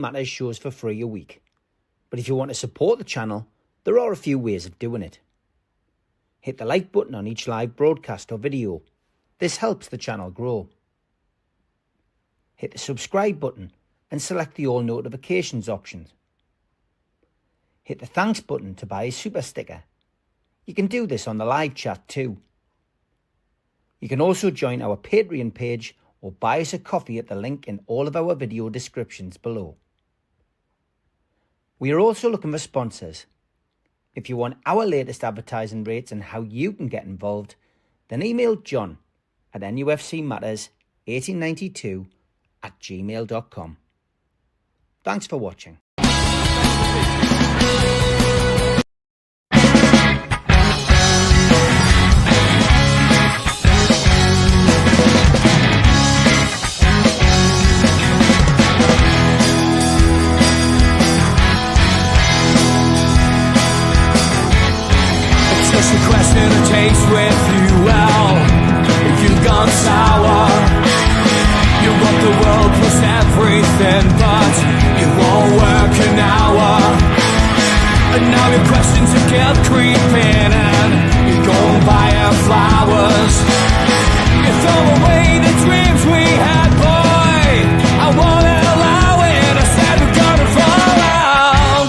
Matters shows for free a week. But if you want to support the channel, there are a few ways of doing it. Hit the like button on each live broadcast or video. This helps the channel grow. Hit the subscribe button and select the all notifications option. Hit the thanks button to buy a super sticker. You can do this on the live chat too. You can also join our Patreon page or buy us a coffee at the link in all of our video descriptions below. We are also looking for sponsors. If you want our latest advertising rates and how you can get involved, then email John at nufcmatterspodcast1892@gmail.com. Thanks for watching. Just a question of taste with you, well, you've gone sour. You want the world plus everything, but you won't work an hour. And now your questions are get creeping and you go and buy her flowers. You throw away the dreams we had, boy. I won't allow it. I said we're gonna fall out.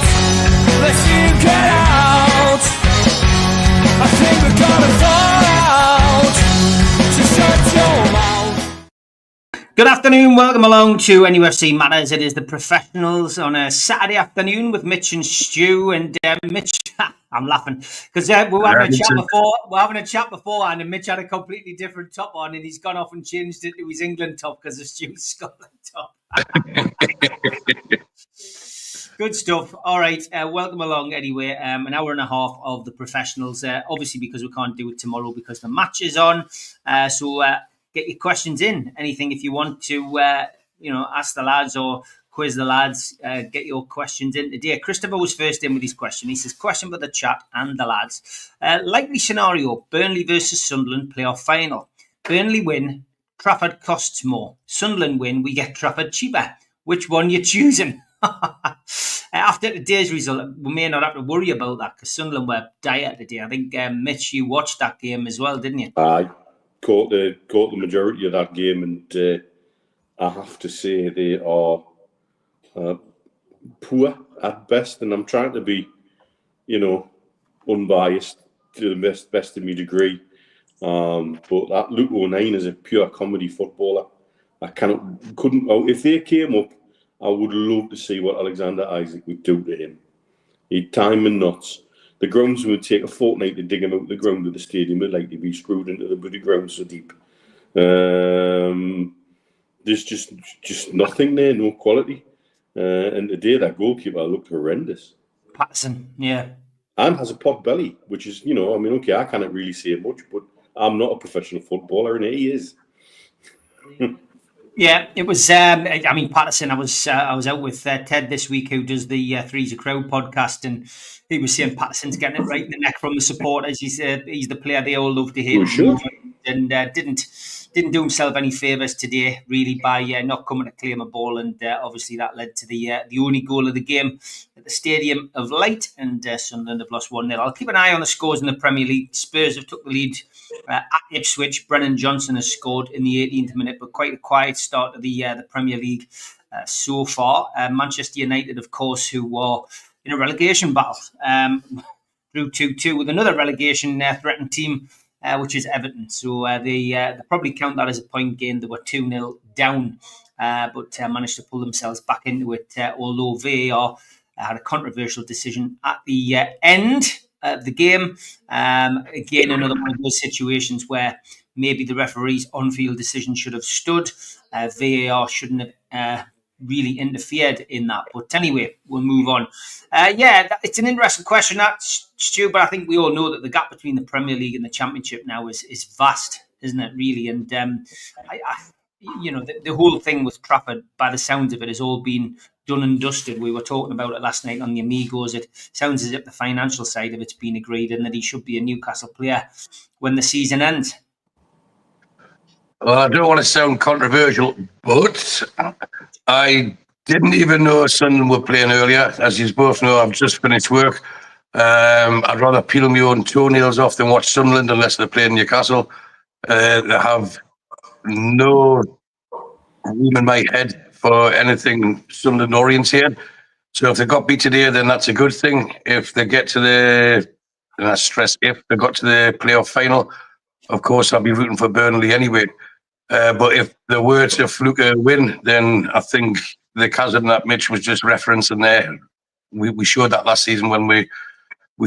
Let's see you get out. I think we're gonna fall out. Just shut your mouth. Good afternoon, welcome along to NUFC Matters. It is the professionals on a Saturday afternoon with Mitch and Stu. And Mitch, I'm laughing because we were having a chat before. We're having a chat beforehand, and Mitch had a completely different top on, and he's gone off and changed it to his England top because of Stu's Scotland top. Good stuff. All right. Welcome along anyway. An hour and a half of the professionals. Obviously, because we can't do it tomorrow because the match is on. So get your questions in. Anything if you want to, ask the lads or quiz the lads, get your questions in today. Christopher was first in with his question. He says, question for the chat and the lads. Likely scenario, Burnley versus Sunderland playoff final. Burnley win, Trafford costs more. Sunderland win, we get Trafford cheaper. Which one you choosing? After today's result, we may not have to worry about that because Sunderland were dire today. I think, Mitch, you watched that game as well, didn't you? I caught the majority of that game, and I have to say they are poor at best. And I'm trying to be, unbiased to the best of my degree. But that Luke O'Nien is a pure comedy footballer. If they came up, I would love to see what Alexander Isaac would do to him. He'd time and nuts. The grounds would take a fortnight to dig him out of the ground of the stadium. It'd like to be screwed into the bloody ground so deep. There's just nothing there, no quality. And today that goalkeeper looked horrendous. Patterson, yeah. And has a pot belly, which is, I cannot really say much, but I'm not a professional footballer, and he is. Yeah, it was. Patterson. I was out with Ted this week, who does the Three's a Crowd podcast, and he was saying Patterson's getting it right in the neck from the supporters. He said he's the player they all love to hear, and didn't do himself any favours today, really, by not coming to claim a ball, and obviously that led to the only goal of the game at the Stadium of Light, and Sunderland have lost 1-0. I'll keep an eye on the scores in the Premier League. Spurs have took the lead at Ipswich. Brennan Johnson has scored in the 18th minute, but quite a quiet start to the Premier League so far. Manchester United, of course, who are in a relegation battle, through 2-2 with another relegation threatened team, which is Everton. So they probably count that as a point gain. They were 2-0 down, but managed to pull themselves back into it, although VAR had a controversial decision at the end of the game. Again, another one of those situations where maybe the referee's on-field decision should have stood. VAR shouldn't have really interfered in that. But anyway, we'll move on. It's an interesting question, that, Stu, but I think we all know that the gap between the Premier League and the Championship now is vast, isn't it, really? And the whole thing with Trafford, by the sounds of it, has all been done and dusted. We were talking about it last night on the Amigos. It sounds as if the financial side of it's been agreed and that he should be a Newcastle player when the season ends. Well, I don't want to sound controversial, but I Didn't even know Sunderland were playing earlier. As you both know, I've just finished work. I'd rather peel my own toenails off than watch Sunderland unless they're playing Newcastle. They have no room in my head for anything Sunderland oriented. So if they got beat today, then that's a good thing. If they get to and I stress if they got to the playoff final, of course I'll be rooting for Burnley anyway. But if there were to fluke a win, then I think the chasm that Mitch was just referencing there, we showed that last season when we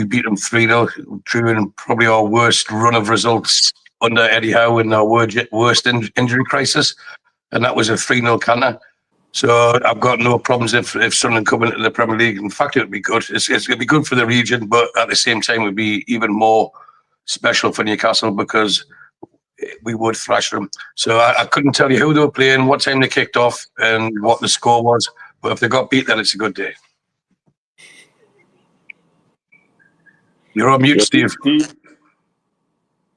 beat them 3-0, true, and probably our worst run of results under Eddie Howe in our worst injury crisis. And that was a 3-0 canter. So I've got no problems if Sunderland come into the Premier League. In fact, it would be good. It'd be good for the region, but at the same time, it would be even more special for Newcastle because we would thrash them. So I couldn't tell you who they were playing, what time they kicked off, and what the score was. But if they got beat, then it's a good day. You're on mute, Steve.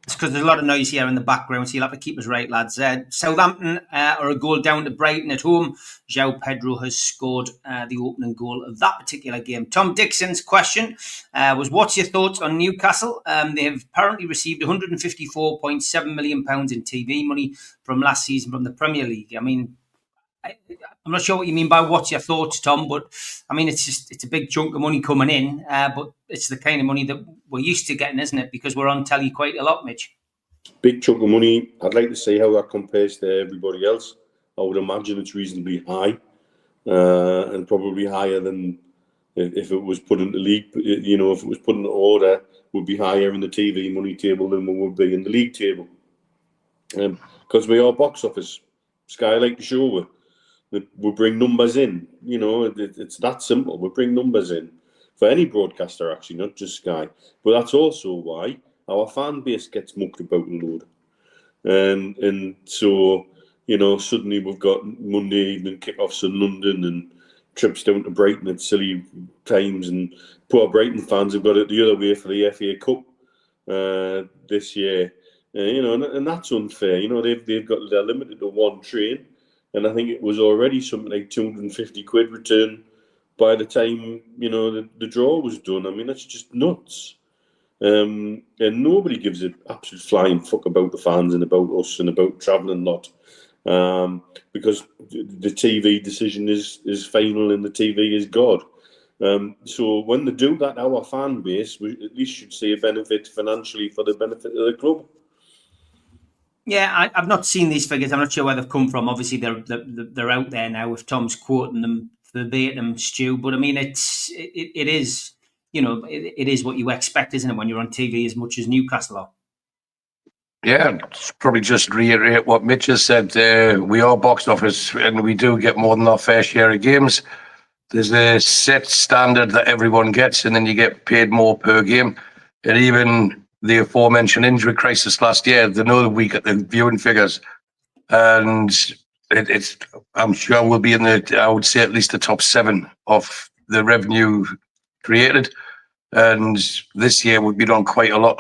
It's because there's a lot of noise here in the background, so you'll have to keep us right, lads. Southampton are a goal down to Brighton at home. João Pedro has scored the opening goal of that particular game. Tom Dixon's question was, what's your thoughts on Newcastle? They have apparently received £154.7 million in TV money from last season from the Premier League. I mean, I'm not sure what you mean by what's your thoughts, Tom, but I mean, it's a big chunk of money coming in, but it's the kind of money that we're used to getting, isn't it? Because we're on telly quite a lot, Mitch. Big chunk of money. I'd like to see how that compares to everybody else. I would imagine it's reasonably high, and probably higher than if it was put into league. You know, if it was put into order, would be higher in the TV money table than we would be in the league table. Because we are box office. Sky like to show we bring numbers in. You know, it's that simple. We bring numbers in for any broadcaster, actually, not just Sky. But that's also why our fan base gets mucked about and load. And so, you know, suddenly we've got Monday evening kickoffs in London and trips down to Brighton at silly times. And poor Brighton fans have got it the other way for the FA Cup this year. You know, and that's unfair. You know, they're limited to one train. And I think it was already something like £250 return by the time, you know, the draw was done. I mean, that's just nuts. And nobody gives an absolute flying fuck about the fans and about us and about travelling lot. Because the TV decision is final and the TV is God. So when they do that, our fan base, we at least should see a benefit financially for the benefit of the club. Yeah, I've not seen these figures. I'm not sure where they've come from. Obviously, they're out there now. If Tom's quoting them verbatim, Stu, but I mean, it is, you know, it is what you expect, isn't it, when you're on TV as much as Newcastle are? Yeah, probably just reiterate what Mitch has said. We are box office, and we do get more than our fair share of games. There's a set standard that everyone gets, and then you get paid more per game. And even the aforementioned injury crisis last year, they know we got the viewing figures, and it's I'm sure we'll be in I would say at least the top 7 of the revenue created. And this year we've been on quite a lot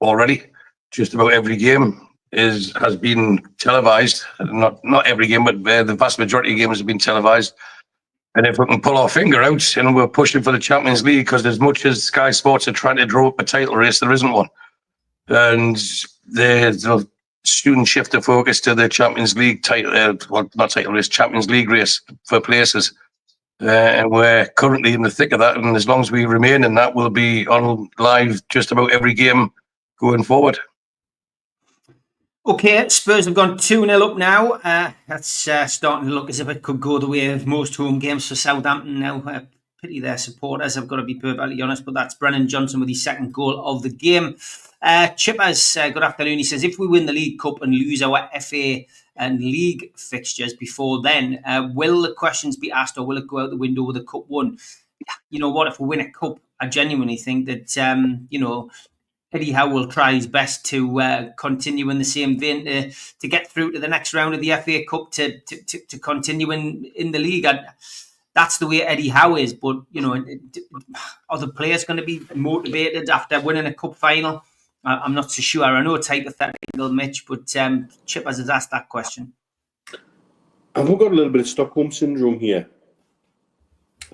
already. Just about every game has been televised. Not every game, but the vast majority of games have been televised. And if we can pull our finger out and we're pushing for the Champions League, because as much as Sky Sports are trying to draw up a title race, there isn't one. And they'll soon shift the focus to the Champions League Champions League race for places. And we're currently in the thick of that. And as long as we remain in that, we'll be on live just about every game going forward. Okay, Spurs have gone 2-0 up now. That's starting to look as if it could go the way of most home games for Southampton now. Pity their supporters, I've got to be perfectly honest, but that's Brennan Johnson with his second goal of the game. Chippers, good afternoon. He says, if we win the League Cup and lose our FA and League fixtures before then, will the questions be asked or will it go out the window with a Cup won? You know what, if we win a Cup, I genuinely think that, you know, Eddie Howe will try his best to continue in the same vein to get through to the next round of the FA Cup to continue in the league. That's the way Eddie Howe is. But, you know, are the players going to be motivated after winning a cup final? I'm not so sure. I know it's hypothetical, Mitch, but Chippers has asked that question. Have we got a little bit of Stockholm syndrome here?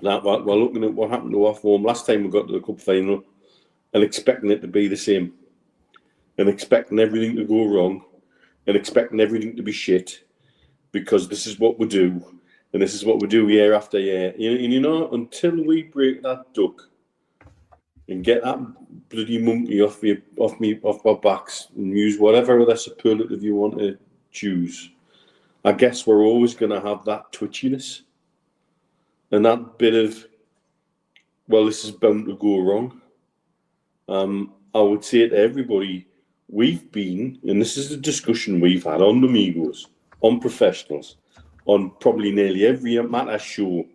That we're looking at what happened to our form last time we got to the cup final, and expecting it to be the same, and expecting everything to go wrong, and expecting everything to be shit, because this is what we do, and this is what we do year after year. And until we break that duck and get that bloody monkey off our backs, and use whatever other superlative you want to choose, I guess we're always going to have that twitchiness and that bit of, well, this is bound to go wrong. I would say to everybody, we've been, and this is a discussion we've had on the Migos, on professionals, on probably nearly every matter show,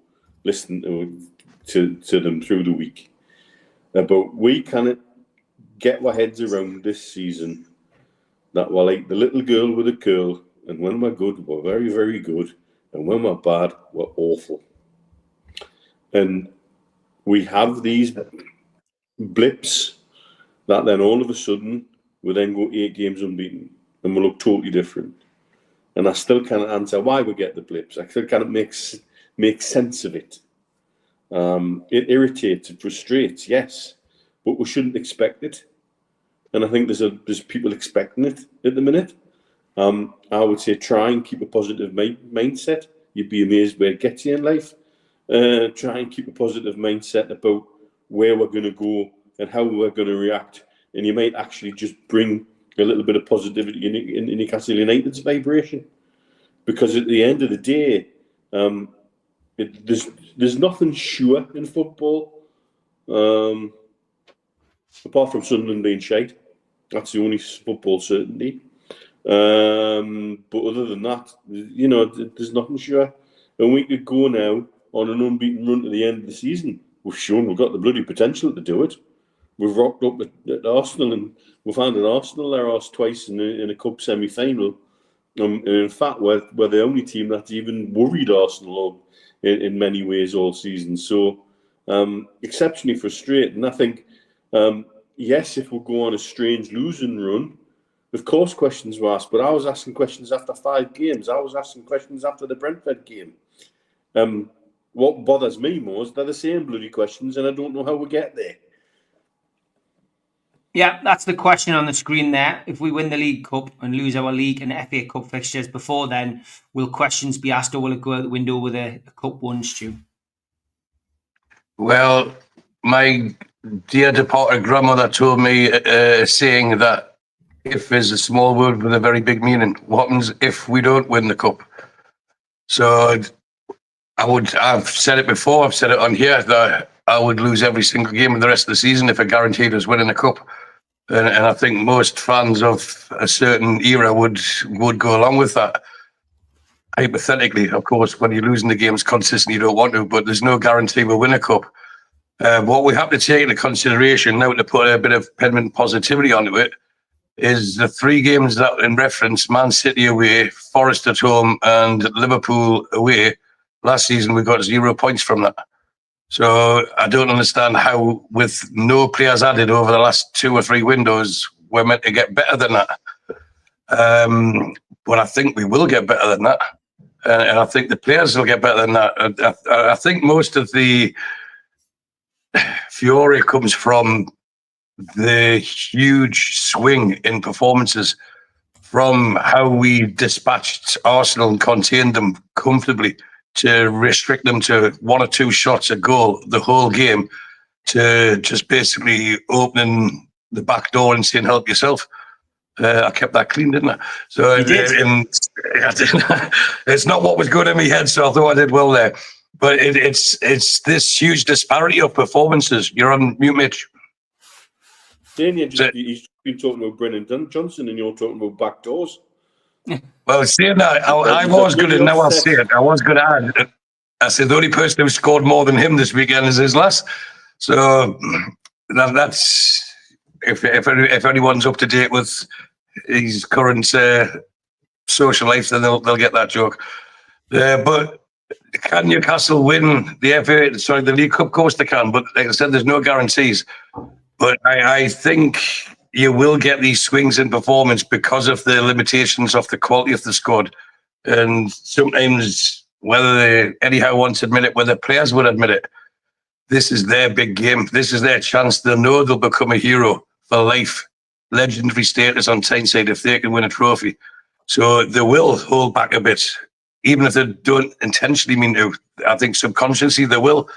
listening to them through the week, about we cannot get our heads around this season that we're like the little girl with a curl, and when we're good, we're very, very good, and when we're bad, we're awful. And we have these blips that then all of a sudden we then go 8 games unbeaten and we look totally different. And I still can't answer why we get the blips. I still can't make sense of it. It irritates, it frustrates, yes, but we shouldn't expect it. And I think there's people expecting it at the minute. I would say try and keep a positive mindset. You'd be amazed where it gets you in life. Try and keep a positive mindset about where we're going to go and how we're going to react. And you might actually just bring a little bit of positivity in Newcastle United's vibration. Because at the end of the day, there's nothing sure in football, apart from Sunderland being shite. That's the only football certainty. But other than that, there's nothing sure. And we could go now on an unbeaten run to the end of the season. We've shown we've got the bloody potential to do it. We've rocked up at Arsenal, and we've handed Arsenal their arse twice in a cup semi-final. And in fact, we're the only team that's even worried Arsenal in many ways all season. So exceptionally frustrating. I think, yes, if we go on a strange losing run, of course questions were asked, but I was asking questions after 5 games. I was asking questions after the Brentford game. What bothers me most, they're the same bloody questions, and I don't know how we get there. Yeah, that's the question on the screen there. If we win the League Cup and lose our League and FA Cup fixtures before then, will questions be asked, or will it go out the window with a Cup won, Stu? Well, my dear departed grandmother told me a saying that if is a small word with a very big meaning. What happens if we don't win the Cup? So I've said it before, I've said it on here, that I would lose every single game of the rest of the season if I guaranteed us winning a cup. And I think most fans of a certain era would go along with that. Hypothetically, of course, when you're losing the games consistently, you don't want to, but there's no guarantee we'll win a cup. What we have to take into consideration now, to put a bit of Penman positivity onto it, is the 3 games that in reference: Man City away, Forest at home, and Liverpool away. Last season, we got 0 points from that. So I don't understand how, with no players added over the last 2 or 3 windows, we're meant to get better than that. But I think we will get better than that. And I think the players will get better than that. I think most of the fury comes from the huge swing in performances, from how we dispatched Arsenal and contained them comfortably, to restrict them to 1 or 2 shots a goal the whole game, to just basically opening the back door and saying, help yourself. I kept that clean, didn't I? So it's not what was going in my head, so I thought I did well there. But it's this huge disparity of performances. You're on mute, Mitch. He's been talking about Brennan Johnson, and you're talking about back doors. Well, saying that, I was going to, now I'll say it, I was going to add, I said the only person who scored more than him this weekend is his lass. So that's, if anyone's up to date with his current social life, then they'll get that joke. But can Newcastle win the League Cup? Of course they can, but like I said, there's no guarantees. But I think you will get these swings in performance because of the limitations of the quality of the squad. And sometimes whether they anyhow want to admit it, whether players would admit it. This is their big game. This is their chance. They'll know they'll become a hero for life. Legendary status on Tyneside if they can win a trophy. So they will hold back a bit, even if they don't intentionally mean to. I think subconsciously they will.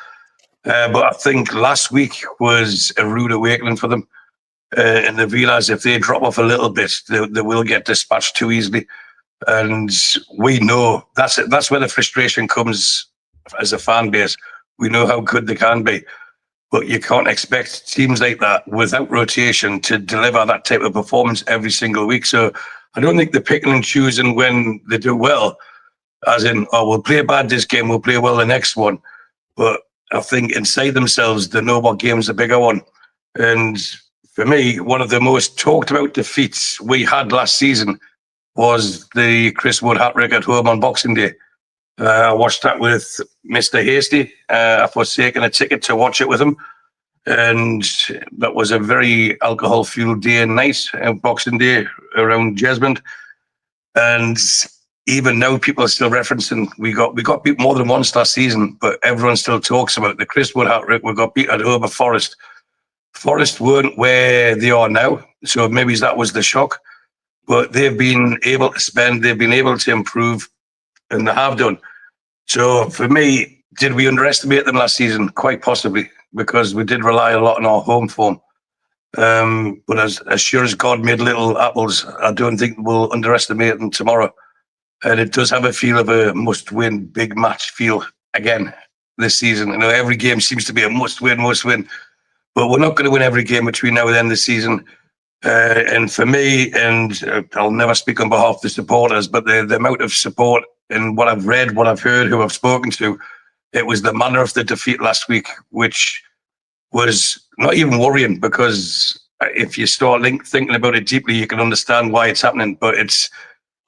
But I think last week was a rude awakening for them. And they realise if they drop off a little bit, they will get dispatched too easily. And we know that's where the frustration comes as a fan base. We know how good they can be, but you can't expect teams like that without rotation to deliver that type of performance every single week. So I don't think they're picking and choosing when they do well, as in, oh, we'll play bad this game, we'll play well the next one. But I think inside themselves, they know what game's the bigger one. And for me, one of the most talked about defeats we had last season was the Chris Wood hat-trick at home on Boxing Day. I watched that with Mr. Hasty. I forsaken a ticket to watch it with him. And that was a very alcohol-fueled day and night, Boxing Day around Jesmond. And even now, people are still referencing, we got beat more than once last season, but everyone still talks about the Chris Wood hat-trick. We got beat at home at Forest. Forest weren't where they are now, so maybe that was the shock. But they've been able to spend, they've been able to improve, and they have done. So for me, did we underestimate them last season? Quite possibly, because we did rely a lot on our home form. But as sure as God made little apples, I don't think we'll underestimate them tomorrow. And it does have a feel of a must-win, big match feel again this season. You know, every game seems to be a must-win. But we're not going to win every game between now and the end of the season. And for me, and I'll never speak on behalf of the supporters, but the amount of support and what I've read, what I've heard, who I've spoken to, it was the manner of the defeat last week, which was not even worrying, because if you start thinking about it deeply, you can understand why it's happening. But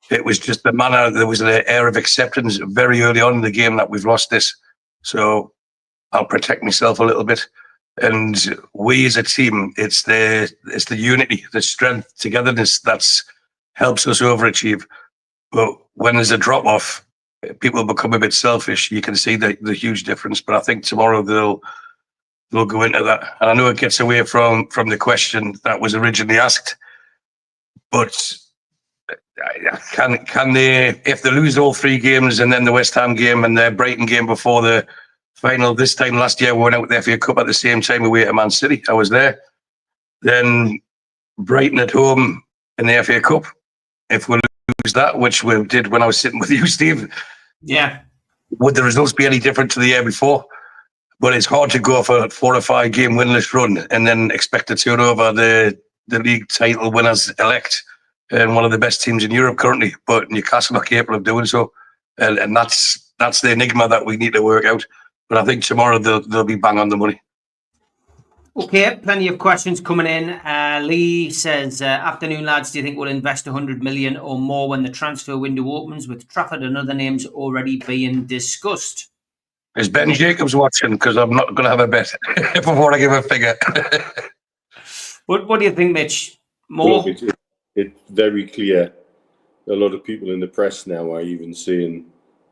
it was just the manner. There was an air of acceptance very early on in the game that we've lost this. So I'll protect myself a little bit. And we as a team, it's the unity, the strength, togetherness that's helps us overachieve. But when there's a drop off, people become a bit selfish. You can see the huge difference. But I think tomorrow they'll go into that. And I know it gets away from the question that was originally asked. But can they, if they lose all three games and then the West Ham game and the Brighton game before the final this time last year, we went out the FA Cup at the same time away to Man City. I was there. Then Brighton at home in the FA Cup. If we lose that, which we did when I was sitting with you, Steve, yeah, would the results be any different to the year before? But it's hard to go for a 4 or 5 game winless run and then expect to turn over the league title winners elect and one of the best teams in Europe currently. But Newcastle are capable of doing so, and that's the enigma that we need to work out. But I think tomorrow they'll be bang on the money. Okay, plenty of questions coming in. Lee says, afternoon, lads, do you think we'll invest 100 million or more when the transfer window opens, with Trafford and other names already being discussed? Is Ben Jacobs watching? Because I'm not going to have a bet before I give a figure. What do you think, Mitch? More? Look, it's very clear. A lot of people in the press now are even saying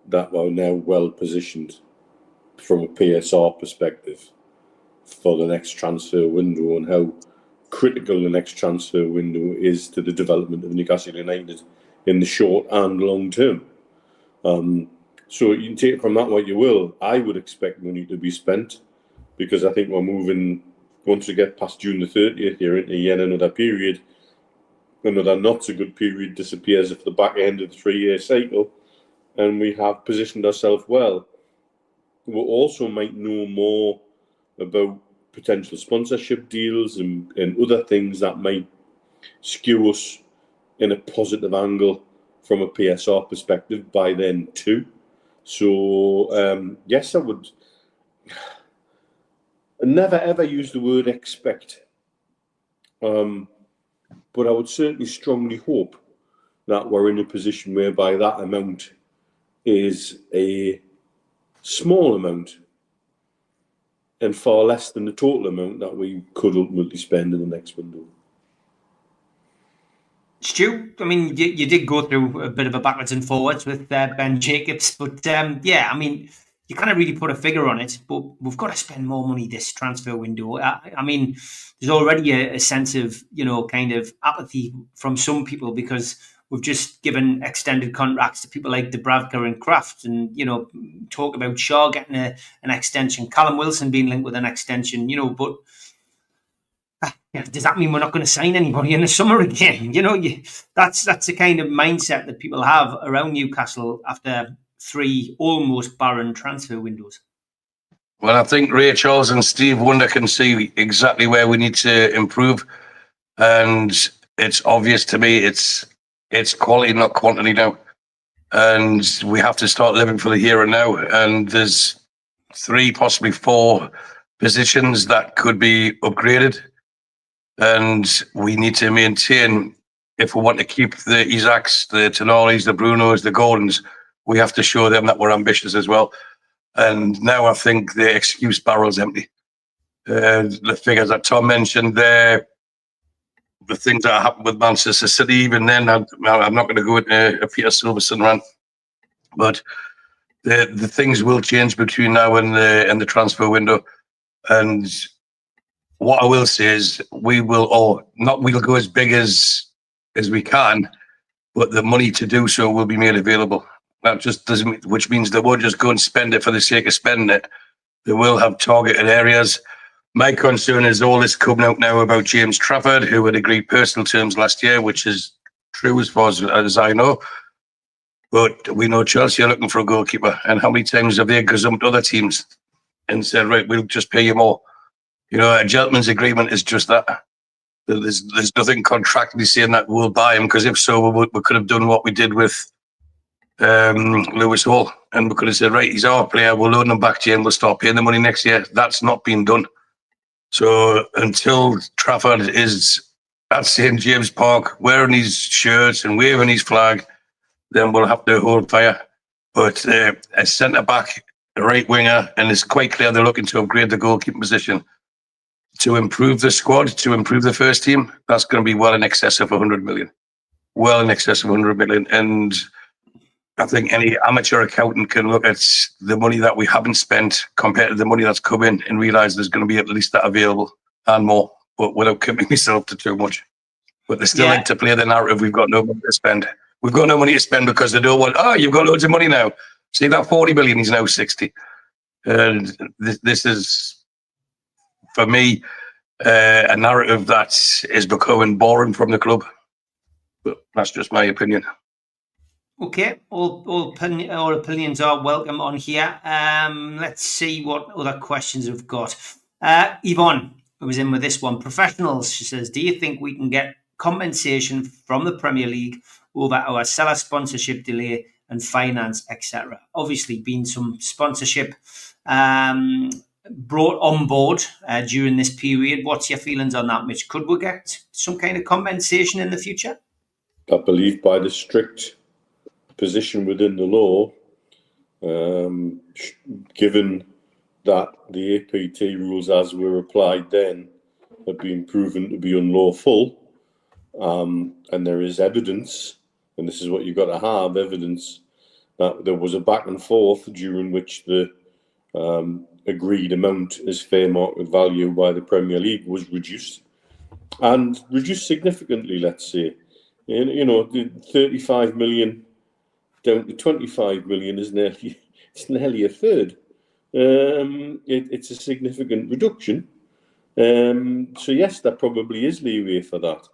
that we're now well positioned from a PSR perspective for the next transfer window, and how critical the next transfer window is to the development of Newcastle United in the short and long term. So you can take from that what you will. I would expect money to be spent, because I think we're moving, once we get past June the 30th here, into yet another period. Another not so good period disappears at the back end of the 3-year cycle, and we have positioned ourselves well. We also might know more about potential sponsorship deals and other things that might skew us in a positive angle from a PSR perspective by then too. So yes, I would never ever use the word expect, but I would certainly strongly hope that we're in a position whereby that amount is a small amount and far less than the total amount that we could ultimately spend in the next window. Stu, I mean, you did go through a bit of a backwards and forwards with Ben Jacobs, but yeah, I mean, you can't really put a figure on it, but we've got to spend more money this transfer window. I mean, there's already a sense of, kind of apathy from some people because we've just given extended contracts to people like Dubravka and Kraft and, talk about Shaw getting an extension, Callum Wilson being linked with an extension, but does that mean we're not going to sign anybody in the summer again? That's the kind of mindset that people have around Newcastle after 3 almost barren transfer windows. Well, I think Ray Charles and Steve Wonder can see exactly where we need to improve, and it's obvious to me it's quality, not quantity now, and we have to start living for the here and now. And there's 3, possibly 4 positions that could be upgraded. And we need to maintain, if we want to keep the Isaacs, the Tenalis, the Brunos, the Gordons, we have to show them that we're ambitious as well. And now I think the excuse barrel's empty. The figures that Tom mentioned there, the things that happened with Manchester City, even then, I'm not going to go into a Peter Silverson rant, but the things will change between now and the transfer window. And what I will say is we'll go as big as we can, but the money to do so will be made available. That just doesn't, which means they won't just go and spend it for the sake of spending it. They will have targeted areas. My concern is all this coming out now about James Trafford, who had agreed personal terms last year, which is true as far as I know. But we know Chelsea are looking for a goalkeeper, and how many times have they gazumped other teams and said, right, we'll just pay you more? A gentleman's agreement is just that. There's nothing contractually saying that we'll buy him, because if so, we could have done what we did with Lewis Hall, and we could have said, right, he's our player, we'll loan him back to you and we'll start paying the money next year. That's not being done. So until Trafford is at St. James Park wearing his shirts and waving his flag, then we'll have to hold fire. But a centre-back, a right winger, and it's quite clear they're looking to upgrade the goalkeeping position. To improve the squad, to improve the first team, that's going to be well in excess of 100 million. Well in excess of 100 million. And I think any amateur accountant can look at the money that we haven't spent compared to the money that's come in and realise there's going to be at least that available and more, but without committing myself to too much. But they still like to play the narrative, we've got no money to spend. We've got no money to spend because they don't want, you've got loads of money now. See, that 40 million is now 60. And this is, for me, a narrative that is becoming boring from the club. But that's just my opinion. Okay, all opinions are welcome on here. Let's see what other questions we've got. Yvonne was in with this one. Professionals, she says, do you think we can get compensation from the Premier League over our seller sponsorship delay and finance, etc.? Obviously, been some sponsorship brought on board during this period. What's your feelings on that, Mitch? Could we get some kind of compensation in the future? I believe by the strict position within the law, given that the APT rules as were applied then have been proven to be unlawful, and there is evidence, and this is what you've got to have, evidence that there was a back and forth during which the agreed amount as fair market value by the Premier League was reduced, and reduced significantly, let's say. The 35 million down to 25 million is nearly a third. It's a significant reduction. So yes, there probably is leeway for that.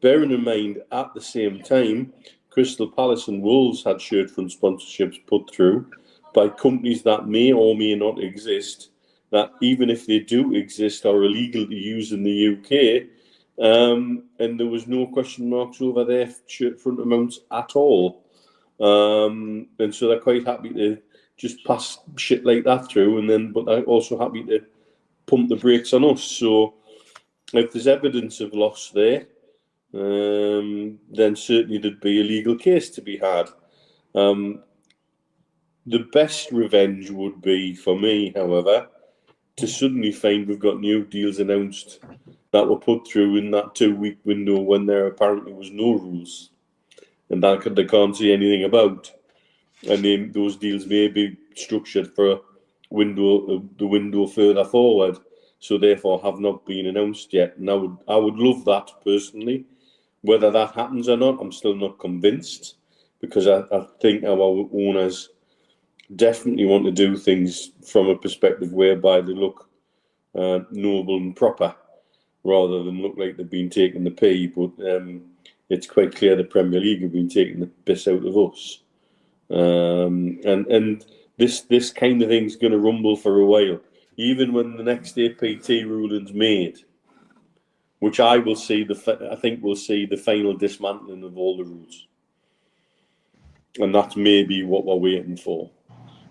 Bearing in mind, at the same time, Crystal Palace and Wolves had shirt front sponsorships put through by companies that may or may not exist, that even if they do exist are illegal to use in the UK, and there was no question marks over their shirt front amounts at all. And so they're quite happy to just pass shit like that through, but they're also happy to pump the brakes on us. So if there's evidence of loss there, then certainly there'd be a legal case to be had. The best revenge would be, for me, however, to suddenly find we've got new deals announced that were put through in that 2-week window when there apparently was no rules, and that they can't see anything about. And then those deals may be structured for the window further forward, so therefore have not been announced yet. And I would love that personally. Whether that happens or not, I'm still not convinced, because I think our owners definitely want to do things from a perspective whereby they look noble and proper, rather than look like they've been taking the pay. But it's quite clear the Premier League have been taking the piss out of us. And this kind of thing's going to rumble for a while, even when the next APT ruling's made, which I think we'll see the final dismantling of all the rules, and that's maybe what we're waiting for,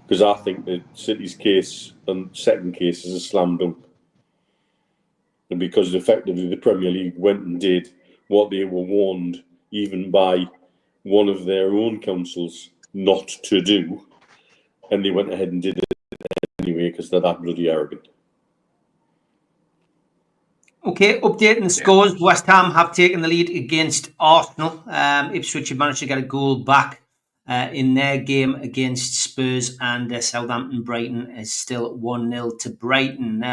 because I think that City's case and second case is a slam dunk, and because effectively the Premier League went and did what they were warned, even by one of their own councils, not to do, and they went ahead and did it anyway because they're that bloody arrogant. Okay, updating the scores. West Ham have taken the lead against Arsenal. Ipswich have managed to get a goal back in their game against Spurs, and Southampton Brighton is still 1-0 to Brighton.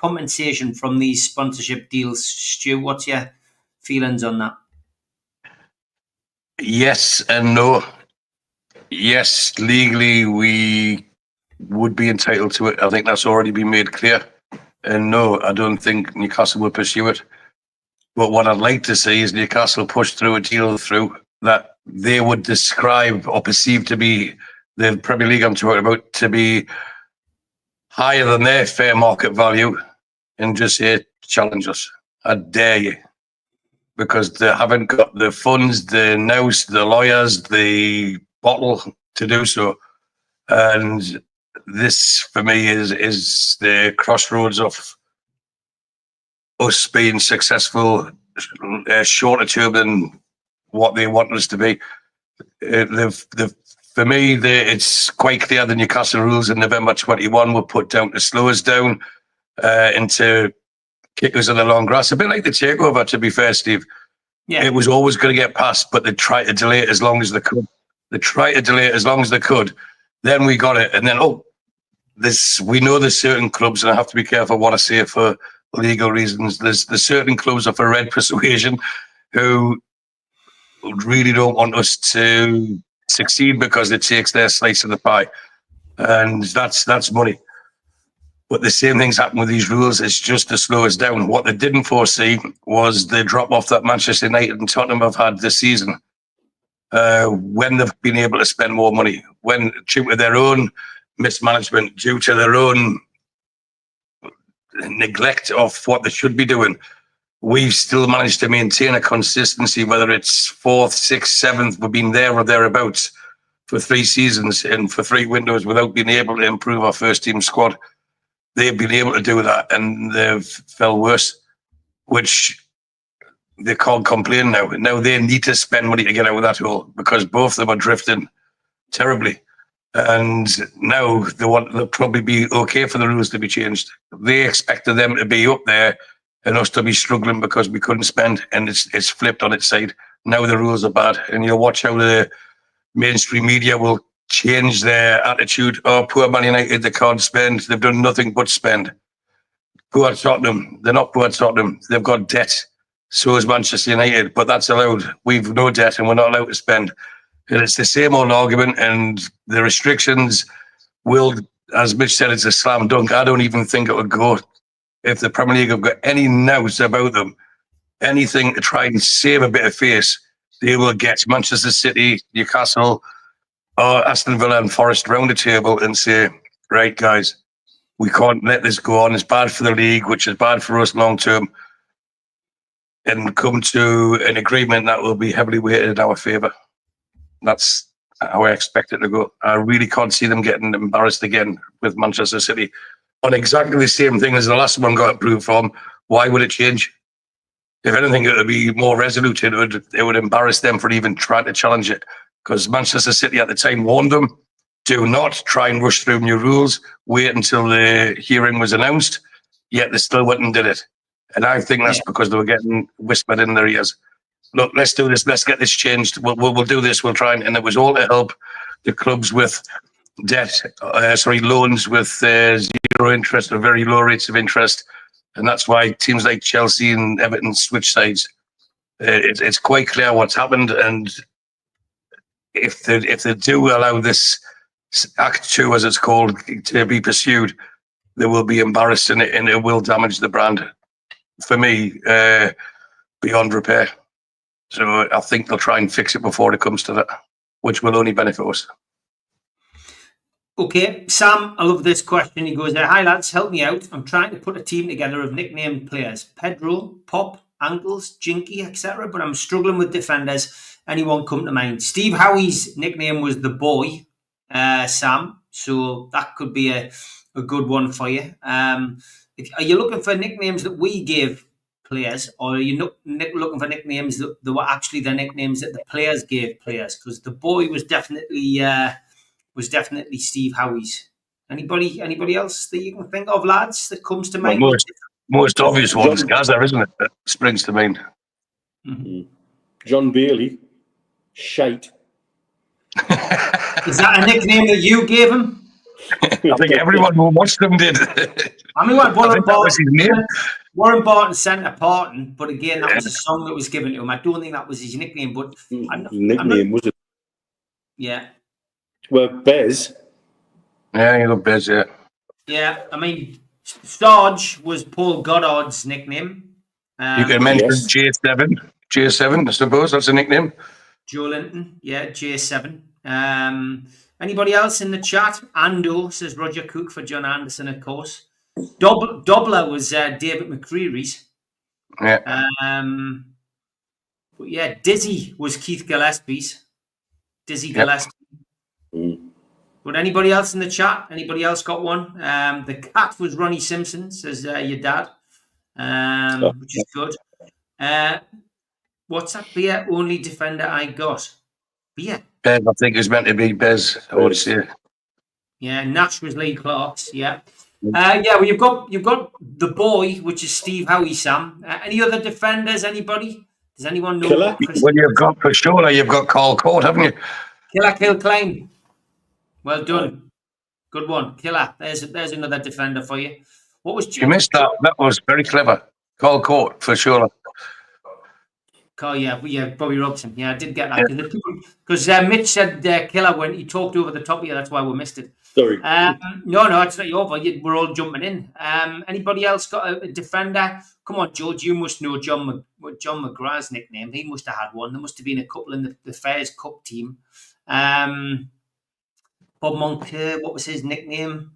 Compensation from these sponsorship deals. Stu, what's your feelings on that? Yes and no. Yes, legally we would be entitled to it. I think that's already been made clear. And no, I don't think Newcastle will pursue it. But what I'd like to see is Newcastle push through a deal through that they would describe or perceive to be, the Premier League I'm talking about, to be higher than their fair market value, and just say, challenge us. I dare you. Because they haven't got the funds, the nous, the lawyers, the bottle to do so. And this, for me, is the crossroads of us being successful shorter term than what they want us to be. For me, it's quite clear the Newcastle rules in November 21 were put down to slow us down and to kick us in the long grass. A bit like the takeover, to be fair, Steve. Yeah. It was always going to get passed, but they tried to delay it as long as they could. Then we got it, and then we know there's certain clubs, and I have to be careful what I say for legal reasons. There's certain clubs of a red persuasion who really don't want us to succeed because it takes their slice of the pie, and that's money. But the same things happen with these rules. It's just to slow us down. What they didn't foresee was the drop-off that Manchester United and Tottenham have had this season when they've been able to spend more money, when due to their own mismanagement, due to their own neglect of what they should be doing. We've still managed to maintain a consistency, whether it's 4th, 6th, 7th. We've been there or thereabouts for 3 seasons and for 3 windows without being able to improve our first-team squad. They've been able to do that, and they've fell worse, which they can't complain now. Now they need to spend money to get out of that hole because both of them are drifting terribly. And now they'll probably be okay for the rules to be changed. They expected them to be up there and us to be struggling because we couldn't spend, and it's flipped on its side. Now the rules are bad, and you'll watch how the mainstream media will change their attitude. Oh, poor Man United, they can't spend. They've done nothing but spend. Poor Tottenham. They're not poor Tottenham. They've got debt. So is Manchester United, but that's allowed. We've no debt and we're not allowed to spend. And it's the same old argument, and the restrictions will, as Mitch said, it's a slam dunk. I don't even think it would go if the Premier League have got any nous about them, anything to try and save a bit of face. They will get Manchester City, Newcastle, or Aston Villa and Forest round the table and say, right, guys, we can't let this go on. It's bad for the league, which is bad for us long term, and come to an agreement that will be heavily weighted in our favour. That's how I expect it to go. I really can't see them getting embarrassed again with Manchester City on exactly the same thing as the last one got approved from. Why would it change? If anything, it would be more resolute. It would embarrass them for even trying to challenge it, because Manchester City at the time warned them, do not try and rush through new rules, wait until the hearing was announced, yet they still went and did it. And I think that's because they were getting whispered in their ears. Look, let's do this. Let's get this changed. We'll do this. We'll try. And it was all to help the clubs with loans with zero interest or very low rates of interest. And that's why teams like Chelsea and Everton switch sides. It's quite clear what's happened. And if they do allow this Act 2, as it's called, to be pursued, they will be embarrassed and it will damage the brand, for me, beyond repair. So I think they'll try and fix it before it comes to that, which will only benefit us. Okay, Sam, I love this question. He goes, hi lads, help me out. I'm trying to put a team together of nicknamed players. Pedro, Pop, Ankles, Jinky, etc. But I'm struggling with defenders. Anyone come to mind? Steve Howie's nickname was the Boy, Sam. So that could be a good one for you. Are you looking for nicknames that we gave players, or are you looking for nicknames that were actually the nicknames that the players gave players? Because the Boy was definitely Steve Howie's. Anybody else that you can think of, lads, that comes to mind? Most obvious one's Gaza, isn't it? That springs to mind. Mm-hmm. John Bailey, Shite. Is that a nickname that you gave him? I think everyone who watched them did. I mean, Warren Barton sent a Parton, but again, that was a song that was given to him. I don't think that was his nickname, but was it? Yeah. Well, Bez. Yeah, you got Bez, yeah. Yeah, I mean, Sarge was Paul Goddard's nickname. You can mention J7. J7, I suppose, that's a nickname. Joe Linton, yeah, J7. Anybody else in the chat? Ando, says Roger Cook for John Anderson, of course. Dobler was David McCreary's. Yeah. But yeah, Dizzy was Keith Gillespie's. Dizzy Gillespie. But anybody else in the chat? Anybody else got one? The cat was Ronnie Simpson, says your dad, which is good. What's that beer? Only defender I got. Beer. Bez, I think it's meant to be Bez, I would say. Yeah, Nash was Lee Clark's, yeah. Well, you've got the Boy, which is Steve Howie, Sam. Any other defenders, anybody? Does anyone know? Killer? Well, you've got, for sure, you've got Carl Court, haven't you? Killer Kilclain. Well done. Good one. Killer. There's another defender for you. What was You missed that. That was very clever. Carl Court, for sure. Oh, yeah, Bobby Robson. Yeah, I did get that. Because Mitch said Killer when he talked over the top of you. That's why we missed it. Sorry. No, it's not over. We're all jumping in. Anybody else got a defender? Come on, George. You must know John McGrath's nickname. He must have had one. There must have been a couple in the Fairs Cup team. Bob Moncur, what was his nickname?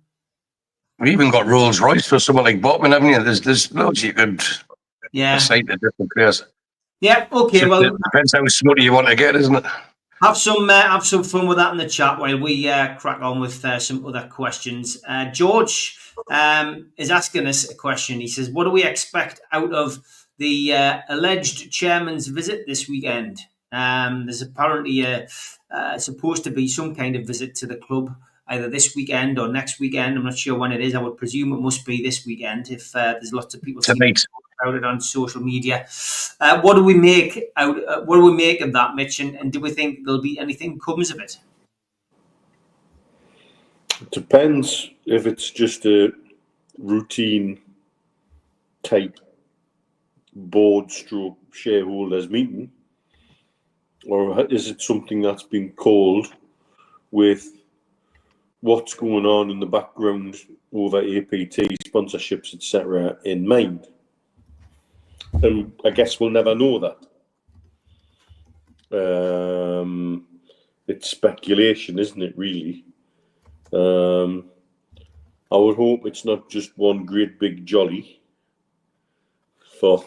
We even got Rolls Royce for someone like Botman, haven't you? There's loads you could cite the different players. Yeah, okay. Well, it depends how snotty you want to get, isn't it? Have some fun with that in the chat while we crack on with some other questions. George is asking us a question. He says, "What do we expect out of the alleged chairman's visit this weekend?" There's apparently supposed to be some kind of visit to the club either this weekend or next weekend. I'm not sure when it is. I would presume it must be this weekend if there's lots of people talking about it on social media. What do we make of that, Mitch? And do we think there'll be anything comes of it? It depends if it's just a routine type board stroke shareholders meeting, or is it something that's been called with what's going on in the background over APT, sponsorships, etc. in mind? And I guess we'll never know that. It's speculation, isn't it, really? I would hope it's not just one great big jolly for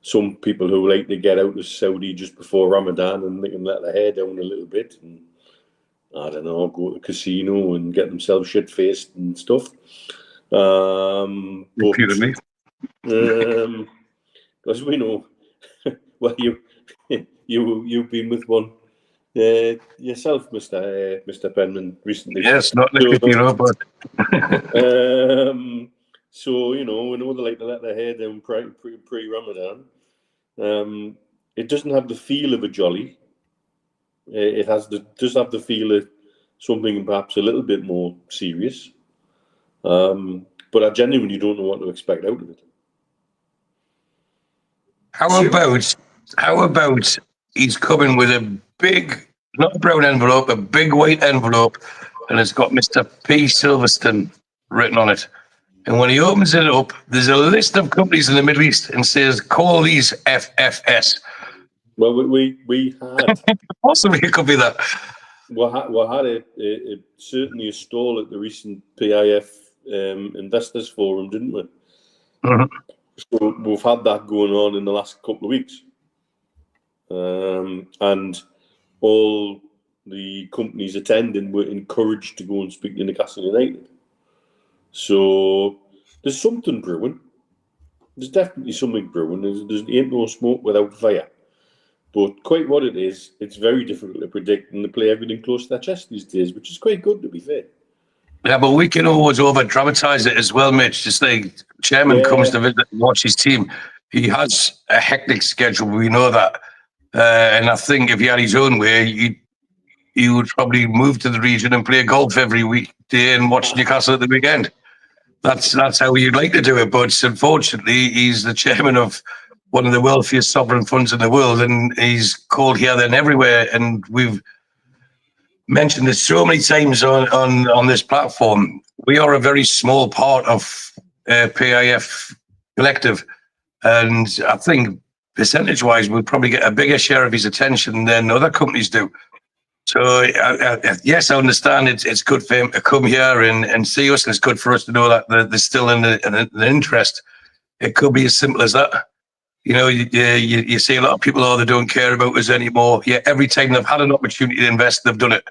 some people who like to get out of Saudi just before Ramadan and they can let their hair down a little bit and, I don't know, go to the casino and get themselves shit-faced and stuff. Because we know, well, you've been with one yourself, Mr. Penman, recently. Yes, not the casino, but So, we know they like to let their hair down pre-Ramadan. It doesn't have the feel of a jolly. It does have the feel of something perhaps a little bit more serious. But I genuinely don't know what to expect out of it. How about he's coming with a big, not a brown envelope, a big white envelope, and it's got Mr. P. Silverstone written on it. And when he opens it up, there's a list of companies in the Middle East and says, call these FFS. Well, we had... Possibly it could be that. We had certainly a stall at the recent PIF Investors Forum, didn't we? Mm-hmm. So we've had that going on in the last couple of weeks. And all the companies attending were encouraged to go and speak to Newcastle United. So there's something brewing. There's definitely something brewing. There ain't no smoke without fire. But quite what it is, it's very difficult to predict, and they play everything close to their chest these days, which is quite good, to be fair. Yeah, but we can always over-dramatise it as well, Mitch. Just like chairman comes to visit and watch his team. He has a hectic schedule, we know that. And I think if he had his own way, he would probably move to the region and play golf every weekday and watch Newcastle at the weekend. That's how you'd like to do it. But unfortunately, he's the chairman of one of the wealthiest sovereign funds in the world, and he's called here, then everywhere. And we've mentioned this so many times on this platform. We are a very small part of PIF collective, and I think percentage-wise, we'll probably get a bigger share of his attention than other companies do. So yes, I understand it's good for him to come here and see us, and it's good for us to know that there's still an interest. It could be as simple as that. You see a lot of people, they don't care about us anymore. Yeah, every time they've had an opportunity to invest, they've done it.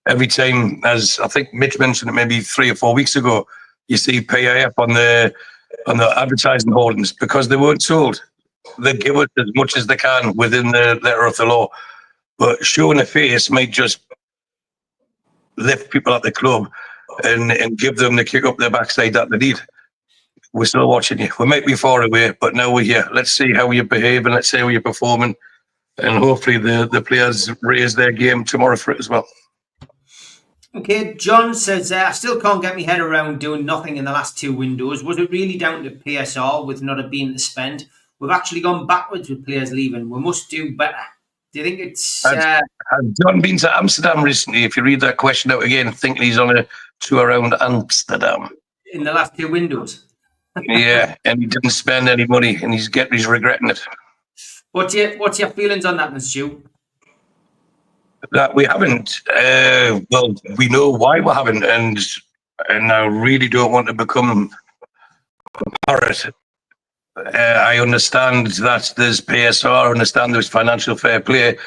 Every time, as I think Mitch mentioned it maybe 3 or 4 weeks ago, you see PIF on the advertising hoardings because they weren't sold. They give us as much as they can within the letter of the law. But showing a face might just lift people at the club and give them the kick up their backside that they need. We're still watching you. We might be far away, but now we're here. Let's see how you behave and let's see how you're performing. And hopefully the players raise their game tomorrow for it as well. Okay, John says, I still can't get my head around doing nothing in the last 2 windows. Was it really down to PSR with not being to spend? We've actually gone backwards with players leaving. We must do better. Do you think it's... Has John been to Amsterdam recently? If you read that question out again, thinking he's on a tour around Amsterdam. In the last 2 windows? Yeah, and he didn't spend any money, and he's regretting it. What's your feelings on that, Mr. Stu? That we haven't. Well, we know why we haven't, and I really don't want to become a parrot. I understand that there's PSR, I understand there's financial fair play,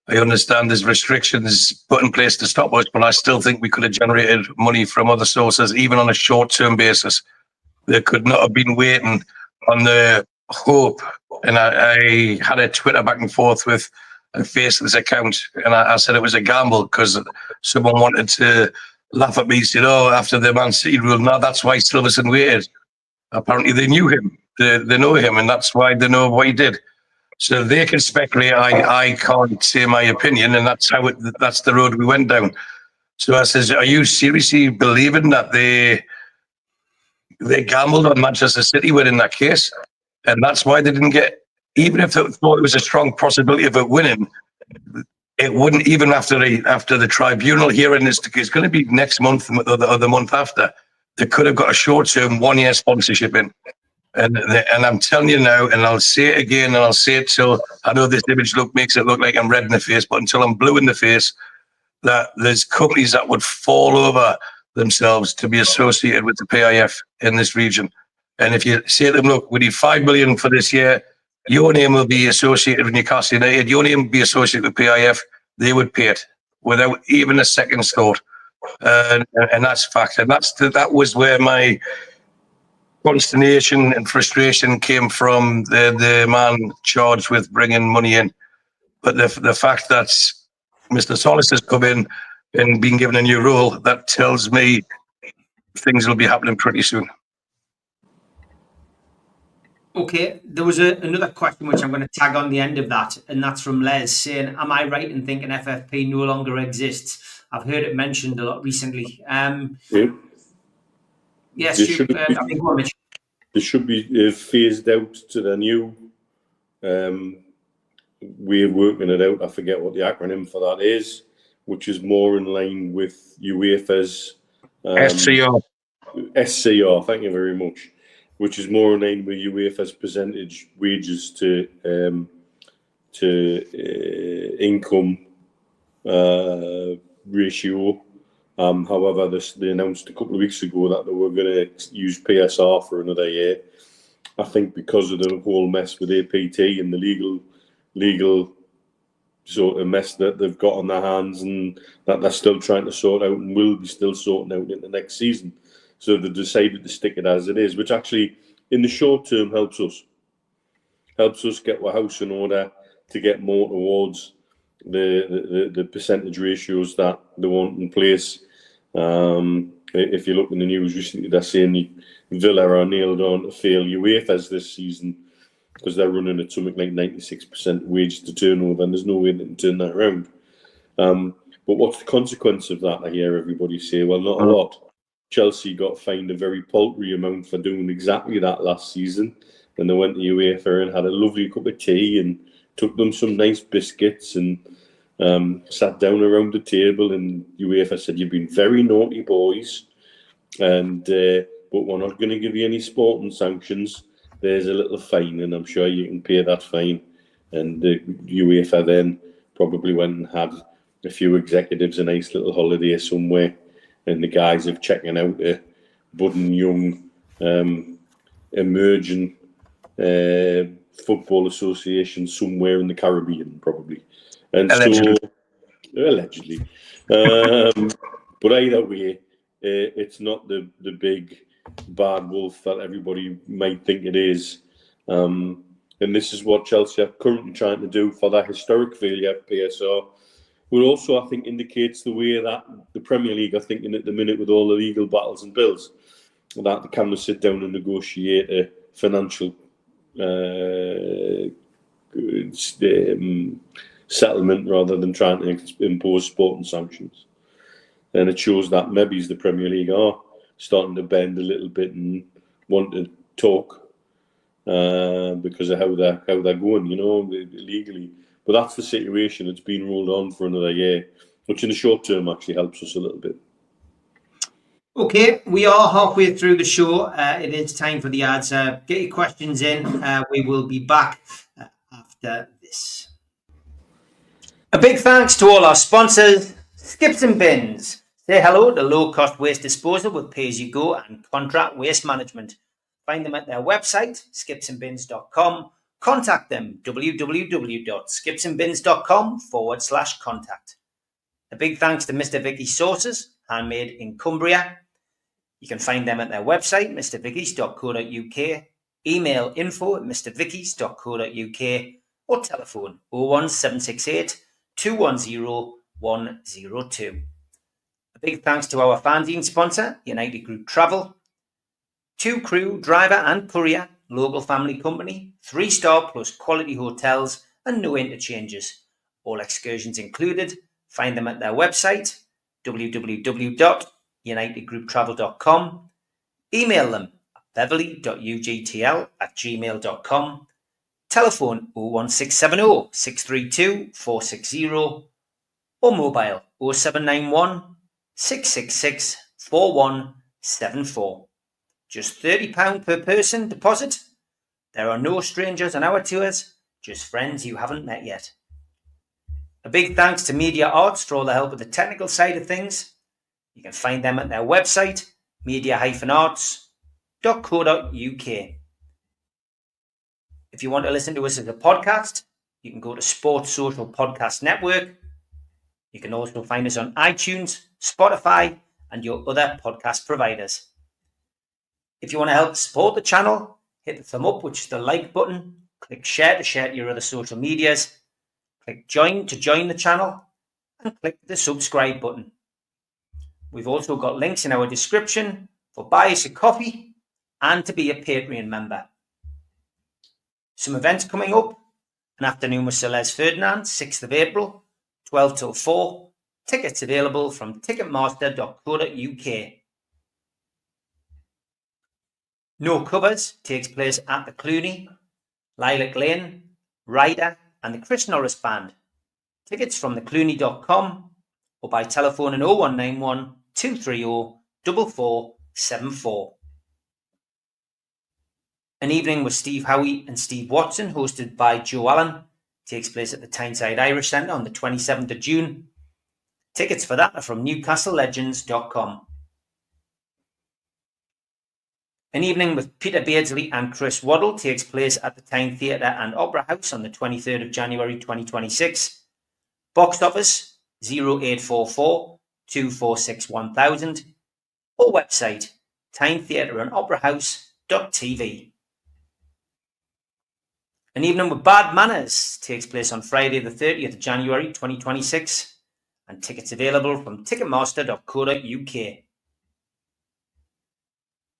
I understand there's restrictions put in place to stop us, but I still think we could have generated money from other sources, even on a short-term basis. They could not have been waiting on the hope. And I had a Twitter back and forth with a faceless account, and I said it was a gamble because someone wanted to laugh at me, said, after the Man City rule, no, that's why Silverstone waited. Apparently they knew him. They know him, and that's why they know what he did. So they can speculate. I can't say my opinion, and that's the road we went down. So I says, are you seriously believing that they gambled on Manchester City winning that case? And that's why they didn't get, even if they thought it was a strong possibility of it winning, it wouldn't, even after the tribunal hearing is going to be next month or the month after, they could have got a short-term 1-year sponsorship in. And I'm telling you now, and I'll say it again, and I'll say it till I know this image makes it look like I'm red in the face, but until I'm blue in the face, that there's companies that would fall over themselves to be associated with the PIF in this region. And if you say to them, look, we need 5 million for this year, your name will be associated with Newcastle United, your name will be associated with PIF, they would pay it without even a second's thought. And that's fact. And that was where my consternation and frustration came from, the man charged with bringing money in. But the fact that Mr. Solis has come in and been given a new role, that tells me things will be happening pretty soon. Okay, there was another question which I'm going to tag on the end of that, and that's from Les saying, "Am I right in thinking FFP no longer exists?" I've heard it mentioned a lot recently. Yes, They Stu, go on, Mitch. They should be phased out to the new way of working it out. I forget what the acronym for that is, which is more in line with UEFA's SCR. SCR. Thank you very much. Which is more in line with UEFA's percentage wages to income ratio. However, they announced a couple of weeks ago that they were going to use PSR for another year. I think because of the whole mess with APT and the legal sort of mess that they've got on their hands, and that they're still trying to sort out and will be still sorting out in the next season. So they decided to stick it as it is, which actually in the short term helps us get our house in order to get more towards the percentage ratios that they want in place. If you look in the news recently, they're saying Villa are nailed on to fail UEFA's this season because they're running at something like 96% wage to turnover, and there's no way they can turn that around. But what's the consequence of that? I hear everybody say, well, not a lot. Chelsea got fined a very paltry amount for doing exactly that last season. And they went to UEFA and had a lovely cup of tea and took them some nice biscuits and sat down around the table. And UEFA said, "You've been very naughty, boys. And but we're not going to give you any sporting sanctions. There's a little fine, and I'm sure you can pay that fine." And the UEFA then probably went and had a few executives a nice little holiday somewhere, and the guys of checking out a budding young, emerging football association somewhere in the Caribbean, probably. And allegedly. But either way, it's not the big bad wolf that everybody might think it is. And this is what Chelsea are currently trying to do for their historic failure at PSR. But also, I think, indicates the way that the Premier League are thinking at the minute with all the legal battles and bills, that they can sit down and negotiate a financial settlement rather than trying to impose sporting sanctions. And it shows that maybe the Premier League are starting to bend a little bit and want to talk because of how they're going, legally. But that's the situation. It's been rolled on for another year, which in the short term actually helps us a little bit. Okay, we are halfway through the show. It is time for the ads. Get your questions in. We will be back after this. A big thanks to all our sponsors, Skips and Bins. Say hello to low-cost waste disposal with pay-as-you-go and contract waste management. Find them at their website, skipsandbins.com. Contact them, www.skipsandbins.com/contact. A big thanks to Mr. Vicky's Sauces, handmade in Cumbria. You can find them at their website, mrvickies.co.uk, email info@mrvickies.co.uk, or telephone 01768 210 102. A big thanks to our fanzine sponsor, United Group Travel. 2 crew, driver and courier, local family company, 3-star plus quality hotels and no interchanges. All excursions included. Find them at their website, www.unitedgrouptravel.com. Email them at beverly.ugtl@gmail.com. Telephone 01670 632 460 or mobile 0791 666 4174. Just £30 per person deposit. There are no strangers on our tours, just friends you haven't met yet. A big thanks to Media Arts for all the help with the technical side of things. You can find them at their website, media-arts.co.uk. If you want to listen to us as a podcast, you can go to Sports Social Podcast Network. You can also find us on iTunes, Spotify, and your other podcast providers. If you want to help support the channel, hit the thumb up, which is the like button. Click share to share to your other social medias. Click join to join the channel. And click the subscribe button. We've also got links in our description for buy us a coffee and to be a Patreon member. Some events coming up: an afternoon with Sir Les Ferdinand, 6th of April, 12 till 4. Tickets available from ticketmaster.co.uk. No Covers takes place at the Cluny, Lilac Lane, Ryder and the Chris Norris Band. Tickets from theclooney.com or by telephone in 0191 230 4474. An evening with Steve Howie and Steve Watson, hosted by Joe Allen, takes place at the Tyneside Irish Centre on the 27th of June. Tickets for that are from newcastlelegends.com. An evening with Peter Beardsley and Chris Waddle takes place at the Tyne Theatre and Opera House on the 23rd of January 2026. Box office 0844 246 1000 or website tynetheatreandoperahouse.tv. An evening with Bad Manners takes place on Friday the 30th of January 2026 and tickets available from ticketmaster.co.uk.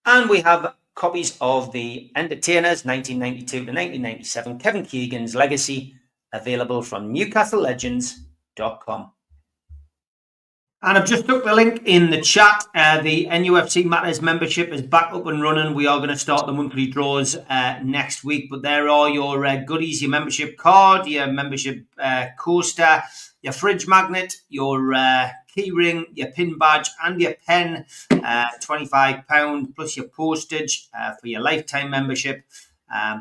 And we have copies of The Entertainers 1992 to 1997, Kevin Keegan's Legacy, available from newcastlelegends.com. And I've just stuck the link in the chat. The NUFC Matters membership is back up and running. We are going to start the monthly draws next week. But there are your goodies, your membership card, your membership coaster, your fridge magnet, your key ring, your pin badge and your pen, £25 plus your postage for your lifetime membership.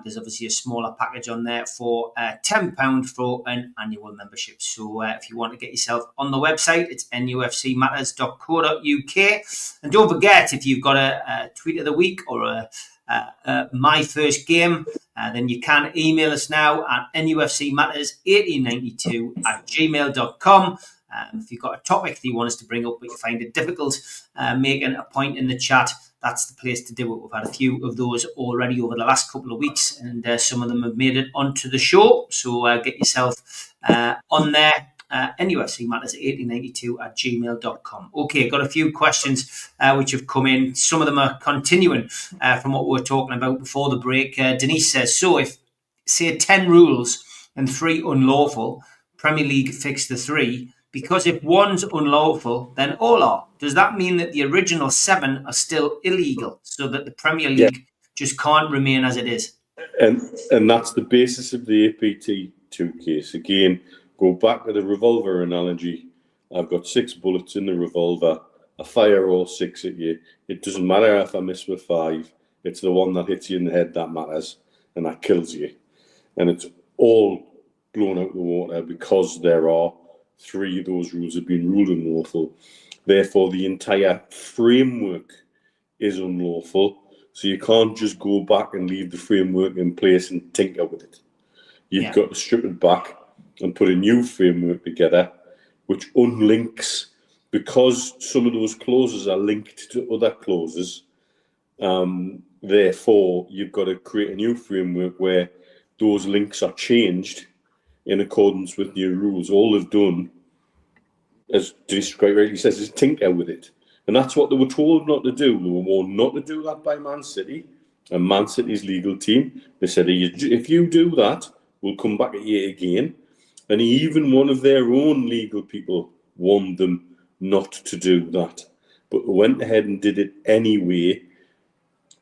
There's obviously a smaller package on there for £10 for an annual membership. So if you want to get yourself on the website, it's nufcmatterspodcast.co.uk. And don't forget, if you've got a tweet of the week or a my first game, then you can email us now at nufcmatters1892@gmail.com. If you've got a topic that you want us to bring up but you find it difficult making a point in the chat, that's the place to do it. We've had a few of those already over the last couple of weeks, and some of them have made it onto the show. So get yourself on there. nufcmatters1892@gmail.com. Okay, got a few questions which have come in. Some of them are continuing from what we were talking about before the break. Denise says, so if, say, 10 rules and 3 unlawful, Premier League fixed the 3, because if one's unlawful, then all are. Does that mean that the original 7 are still illegal, so that the Premier League just can't remain as it is? And that's the basis of the APT2 case. Again, go back to the revolver analogy. I've got 6 bullets in the revolver. I fire all 6 at you. It doesn't matter if I miss with 5. It's the one that hits you in the head that matters, and that kills you. And it's all blown out the water because there are 3 of those rules have been ruled unlawful. Therefore, the entire framework is unlawful. So you can't just go back and leave the framework in place and tinker with it. You've got to strip it back and put a new framework together, which unlinks, because some of those clauses are linked to other clauses. Therefore, you've got to create a new framework where those links are changed in accordance with new rules. All they've done, as Denise quite rightly says, is tinker with it. And that's what they were told not to do. They were warned not to do that by Man City and Man City's legal team. They said, if you do that, we'll come back at you again. And even one of their own legal people warned them not to do that. But they went ahead and did it anyway,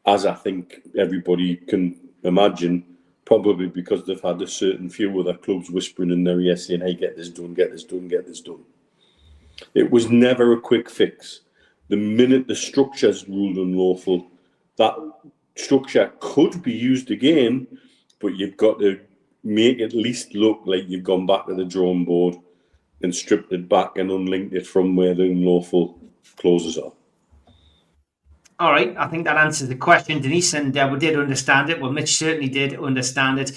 as I think everybody can imagine, probably because they've had a certain few other clubs whispering in their ear saying, hey, get this done, get this done, get this done. It was never a quick fix. The minute the structure's ruled unlawful, that structure could be used again, but you've got to make it at least look like you've gone back to the drawing board and stripped it back and unlinked it from where the unlawful clauses are. All right, I think that answers the question, Denise, and we did understand it. Well, Mitch certainly did understand it.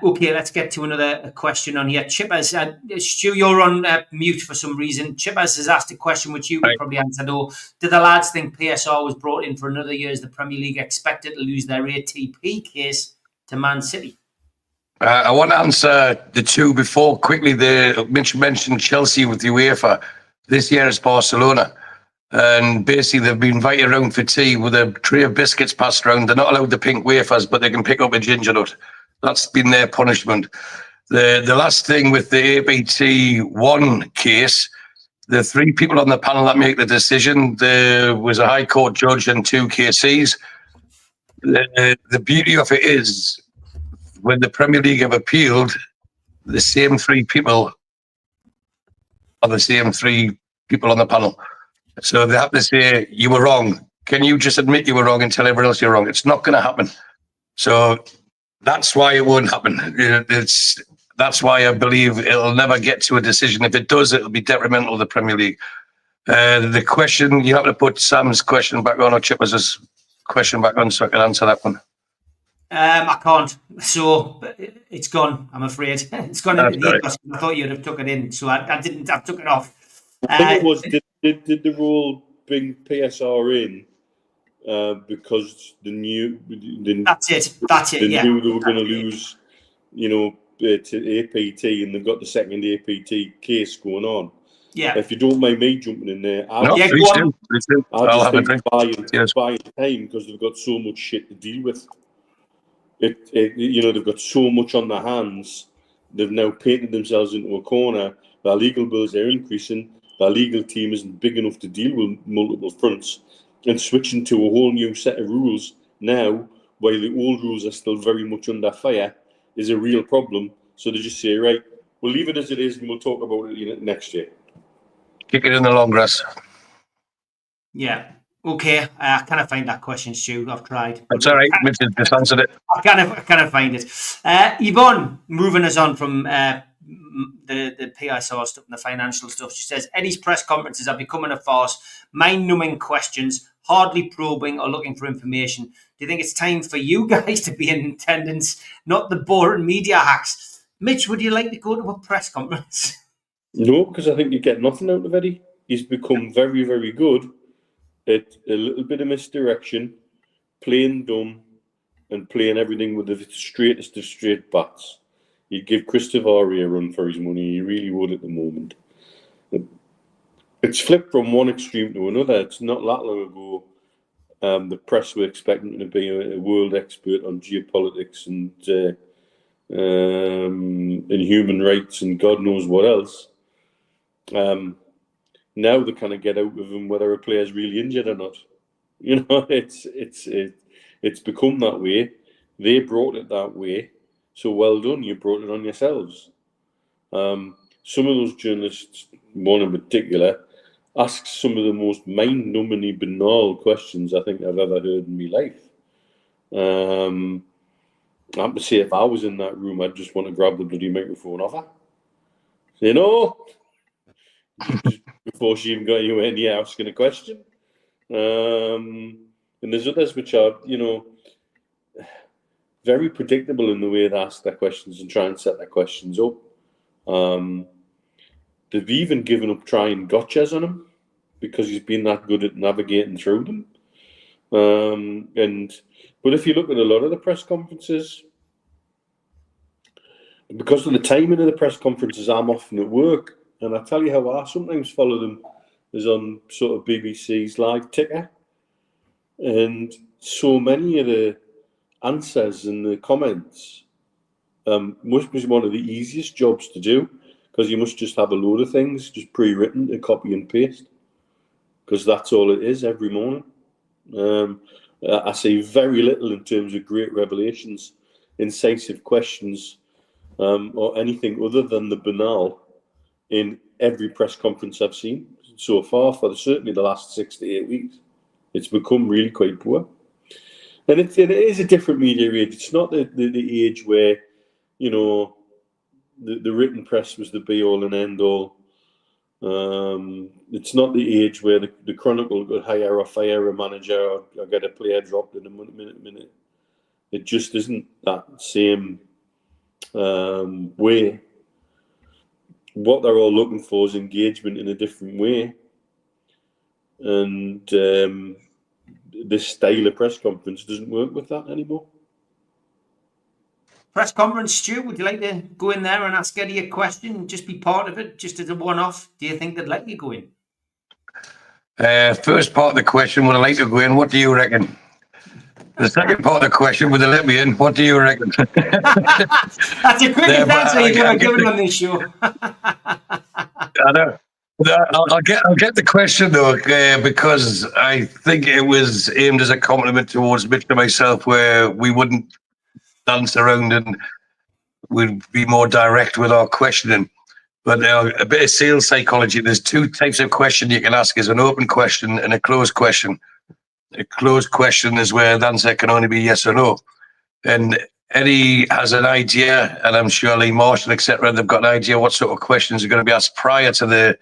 Okay, let's get to another question on here. Chippers, Stu, you're on mute for some reason. Chippers has asked a question which you could probably answer, though. Do the lads think PSR was brought in for another year as the Premier League expected to lose their ATP case to Man City? I want to answer the 2 before quickly. Mitch mentioned Chelsea with UEFA. This year it's Barcelona. And basically, they've been invited around for tea with a tray of biscuits passed around. They're not allowed the pink wafers, but they can pick up a ginger nut. That's been their punishment. The last thing with the APT1 case, the 3 people on the panel that make the decision, there was a High Court judge and 2 KCs. The beauty of it is, when the Premier League have appealed, the same 3 people are the same 3 people on the panel. So they have to say, you were wrong. Can you just admit you were wrong and tell everyone else you're wrong? It's not going to happen. So that's why it won't happen. That's why I believe it'll never get to a decision. If it does, it'll be detrimental to the Premier League. The question, you have to put Sam's question back on, or Chippers' question back on, so I can answer that one. I can't. So it's gone, I'm afraid. It's gone into the ethos. I thought you'd have took it in, so I didn't. I took it off. I think it was, did the rule bring PSR in because they knew... That's it, They knew they were going to lose, to APT, and they've got the second APT case going on. Yeah. If you don't mind me jumping in there, I just think buying time, because they've got so much shit to deal with. They've got so much on their hands. They've now painted themselves into a corner. Their legal bills are increasing. Their legal team isn't big enough to deal with multiple fronts. And switching to a whole new set of rules now, while the old rules are still very much under fire, is a real problem. So they just say, right, we'll leave it as it is and we'll talk about it next year. Kick it in the long grass. Yeah. Okay. I can't find that question, Stu. I've tried. That's all right. Mitchell just answered it. I can't find it. Yvonne, moving us on from the PSR stuff and the financial stuff. She says, Eddie's press conferences are becoming a farce. Mind-numbing questions, hardly probing or looking for information. Do you think it's time for you guys to be in attendance, not the boring media hacks? Mitch, would you like to go to a press conference? No, because I think you get nothing out of Eddie. He's become very, very good at a little bit of misdirection, playing dumb, and playing everything with the straightest of straight bats. He'd give Christopher a run for his money. He really would at the moment. It's flipped from one extreme to another. It's not that long ago. The press were expecting him to be a world expert on geopolitics and human rights and God knows what else. Now they kind of get out of him whether a player's really injured or not. It's become that way. They brought it that way. So well done, you brought it on yourselves. Some of those journalists, one in particular, ask some of the most mind-numbingly banal questions I think I've ever heard in my life. I have to say, if I was in that room, I'd just want to grab the bloody microphone off her. Say, no. Before she even got anywhere near asking a question. And there's others which are, very predictable in the way they ask their questions and try and set their questions up. They've even given up trying gotchas on him because he's been that good at navigating through them. But if you look at a lot of the press conferences, because of the timing of the press conferences, I'm often at work, and I tell you how I sometimes follow them is on sort of BBC's live ticker, and so many of the answers and the comments must be one of the easiest jobs to do, because you must just have a load of things just pre-written to copy and paste, because that's all it is every morning. I see very little in terms of great revelations, incisive questions, or anything other than the banal in every press conference I've seen so far for certainly the last 6 to 8 weeks. It's become really quite poor. And it is a different media age. It's not the age where, the written press was the be-all and end-all. It's not the age where the Chronicle could hire or fire a manager or get a player dropped in a minute. It just isn't that same way. What they're all looking for is engagement in a different way. And this style of press conference doesn't work with that anymore. Press conference, Stu, would you like to go in there and ask Eddie a question? Just be part of it, just as a one-off? Do you think they'd let you go in? First part of the question, would I like to go in? What do you reckon? The second part of the question, would they let me in? What do you reckon? That's the quickest answer you've ever given on this show. I know. I'll get the question though, because I think it was aimed as a compliment towards Mitch and myself, where we wouldn't dance around and we'd be more direct with our questioning. But a bit of sales psychology. There's two types of question you can ask: is an open question and a closed question. A closed question is where the answer can only be yes or no. And Eddie has an idea, and I'm sure Lee Marshall, etc., they've got an idea what sort of questions are going to be asked prior to the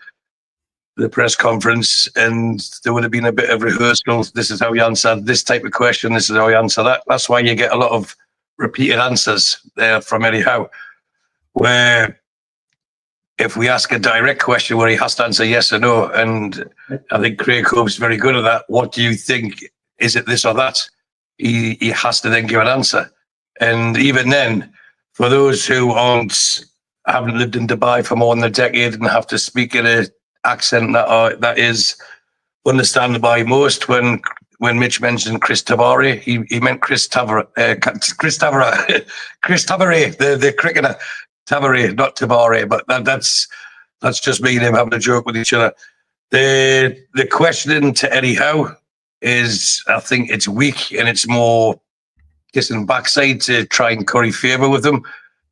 press conference, and there would have been a bit of rehearsal. This is how you answer this type of question. This is how you answer that. That's why you get a lot of repeated answers there from Eddie Howe, where if we ask a direct question where he has to answer yes or no, and I think Craig Hope's very good at that. What do you think? Is it this or that? He has to then give an answer. And even then, for those who haven't lived in Dubai for more than a decade and have to speak in an accent that is understandable by most, when Mitch mentioned Chris Tavare, he meant Chris Tavare, the cricketer. Tavare, not Tavare, but that's just me and him having a joke with each other. The questioning to Eddie Howe is, I think it's weak and it's more kissing backside to try and curry favour with them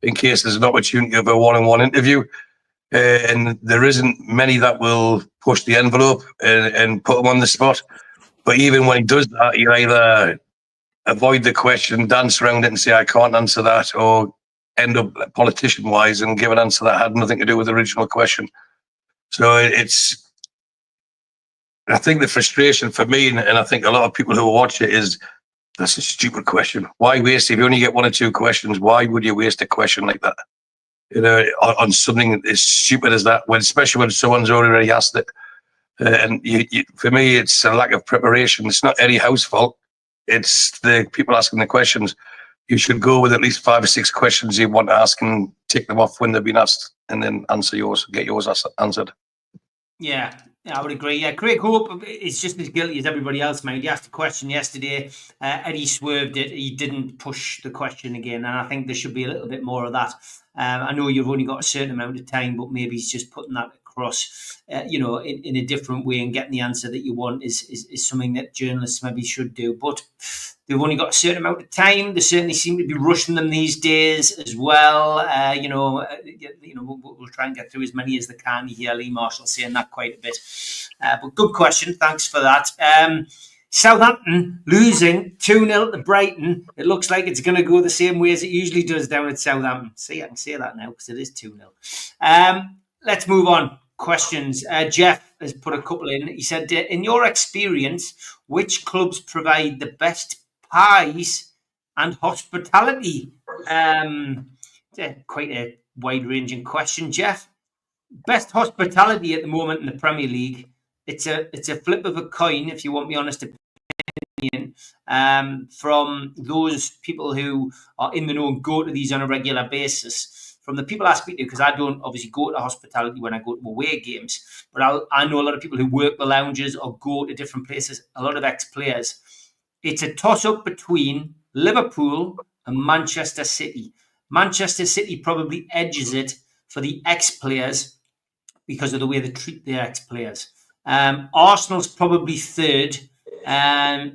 in case there's an opportunity of a one-on-one interview. And there isn't many that will push the envelope and put him on the spot. But even when he does that, he'll either avoid the question, dance around it and say, I can't answer that, or end up politician-wise and give an answer that had nothing to do with the original question. So I think the frustration for me, and I think a lot of people who watch it, is that's a stupid question. Why waste? If you only get one or two questions, why would you waste a question like that? You know, on something as stupid as that, especially when someone's already asked it. And for me, it's a lack of preparation. It's not Eddie Howe's fault. It's the people asking the questions. You should go with at least 5 or 6 questions you want to ask and tick them off when they've been asked, and then answer yours, get yours answered. Yeah, I would agree. Yeah, Craig Hope is just as guilty as everybody else, mate. He asked a question yesterday. Eddie swerved it. He didn't push the question again, and I think there should be a little bit more of that. I know you've only got a certain amount of time, but maybe he's just putting that across, in a different way, and getting the answer that you want is something that journalists maybe should do. But they've only got a certain amount of time. They certainly seem to be rushing them these days as well. We'll try and get through as many as they can. You hear Lee Marshall saying that quite a bit. But good question. Thanks for that. Southampton losing 2-0 to Brighton. It looks like it's going to go the same way as it usually does down at Southampton. See, I can say that now because it is 2-0. Let's move on. Questions. Jeff has put a couple in. He said, in your experience, which clubs provide the best pies and hospitality? Quite a wide-ranging question, Jeff. Best hospitality at the moment in the Premier League. It's a flip of a coin, if you want me honest opinion, from those people who are in the know and go to these on a regular basis. From the people I speak to, because I don't obviously go to hospitality when I go to away games, but I know a lot of people who work the lounges or go to different places, a lot of ex-players. It's a toss-up between Liverpool and Manchester City. Manchester City probably edges it for the ex-players because of the way they treat their ex-players. Arsenal's probably third.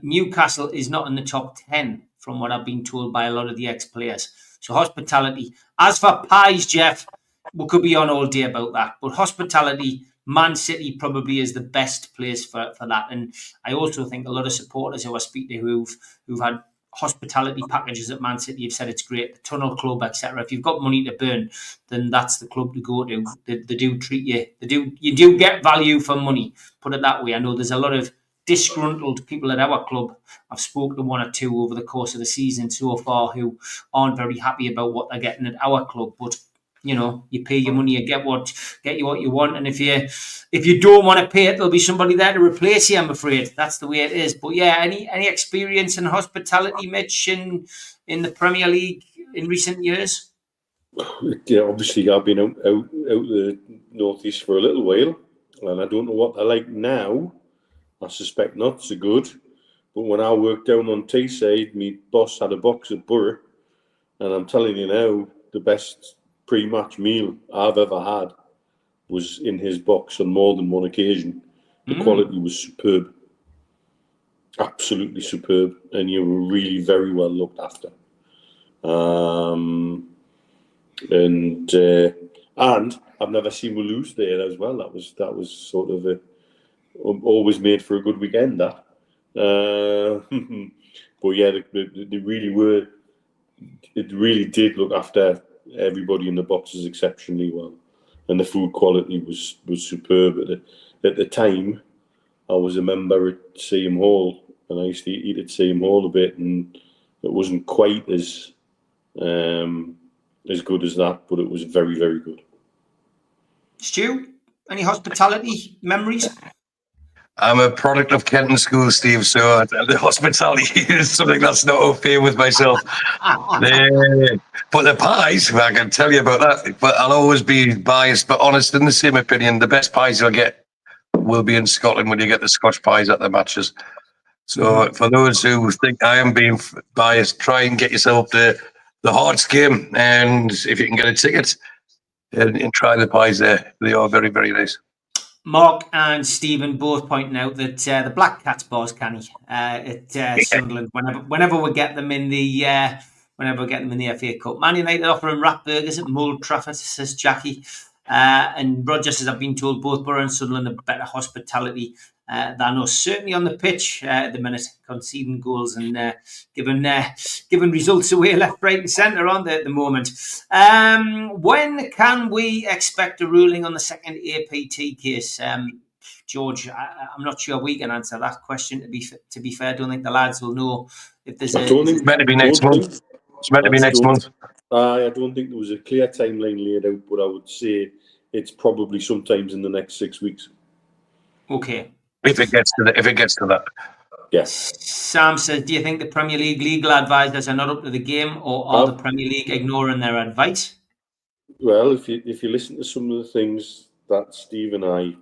Newcastle is not in the top 10 from what I've been told by a lot of the ex-players. So hospitality. As for pies, Jeff, we could be on all day about that. But hospitality, Man City probably is the best place for that. And I also think a lot of supporters who I speak to who've had hospitality packages at Man City have said it's great. The Tunnel Club, etc. If you've got money to burn, then that's the club to go to. They do treat you. You do get value for money. Put it that way. I know there's a lot of disgruntled people at our club. I've spoken to one or two over the course of the season so far who aren't very happy about what they're getting at our club. But you pay your money, you get you what you want, and if you don't want to pay it, there'll be somebody there to replace you. I'm afraid that's the way it is. But yeah, any experience in hospitality, Mitch, in the Premier League in recent years? Yeah, obviously I've been out the northeast for a little while, and I don't know what they're like now. I suspect not so good, But when I worked down on Teesside, my boss had a box at Borough, and I'm telling you now, the best pre-match meal I've ever had was in his box on more than one occasion. The quality was superb. Absolutely superb. And you were really very well looked after. And I've never seen we lose there as well. That was sort of always made for a good weekend, that. But yeah, they really were. It really did look after everybody in the boxes exceptionally well, and the food quality was superb. At the time, I was a member at Seaham Hall, and I used to eat at Seaham Hall a bit, and it wasn't quite as good as that, but it was very, very good. Stu, any hospitality memories? I'm a product of Kenton School, Steve, so the hospitality is something that's not okay with myself. But the pies, I can tell you about that. But I'll always be biased, but honest in the same opinion. The best pies you'll get will be in Scotland when you get the Scotch pies at the matches. So for those who think I am being biased, try and get yourself the Hearts game, and if you can get a ticket, and try the pies there. They are very, very nice. Mark and Stephen both pointing out that the Black Cats bars canny at Sunderland. Whenever we get them in the FA Cup. Man United offering wrap burgers at Mould Trafford, says Jackie. And Roger says, I've been told both Borough and Sunderland have better hospitality than us. Certainly on the pitch at the minute, conceding goals and giving results away left, right and centre, aren't they, at the moment? When can we expect a ruling on the second APT case? George, I'm not sure we can answer that question. To be fair, I don't think the lads will know if there's it's meant to be next month. It's meant to be next month. I don't think there was a clear timeline laid out, but I would say it's probably sometimes in the next 6 weeks. Okay. If it gets to that. Yes. Sam says, do you think the Premier League legal advisors are not up to the game, or are the Premier League ignoring their advice? Well, if you listen to some of the things that Steve and I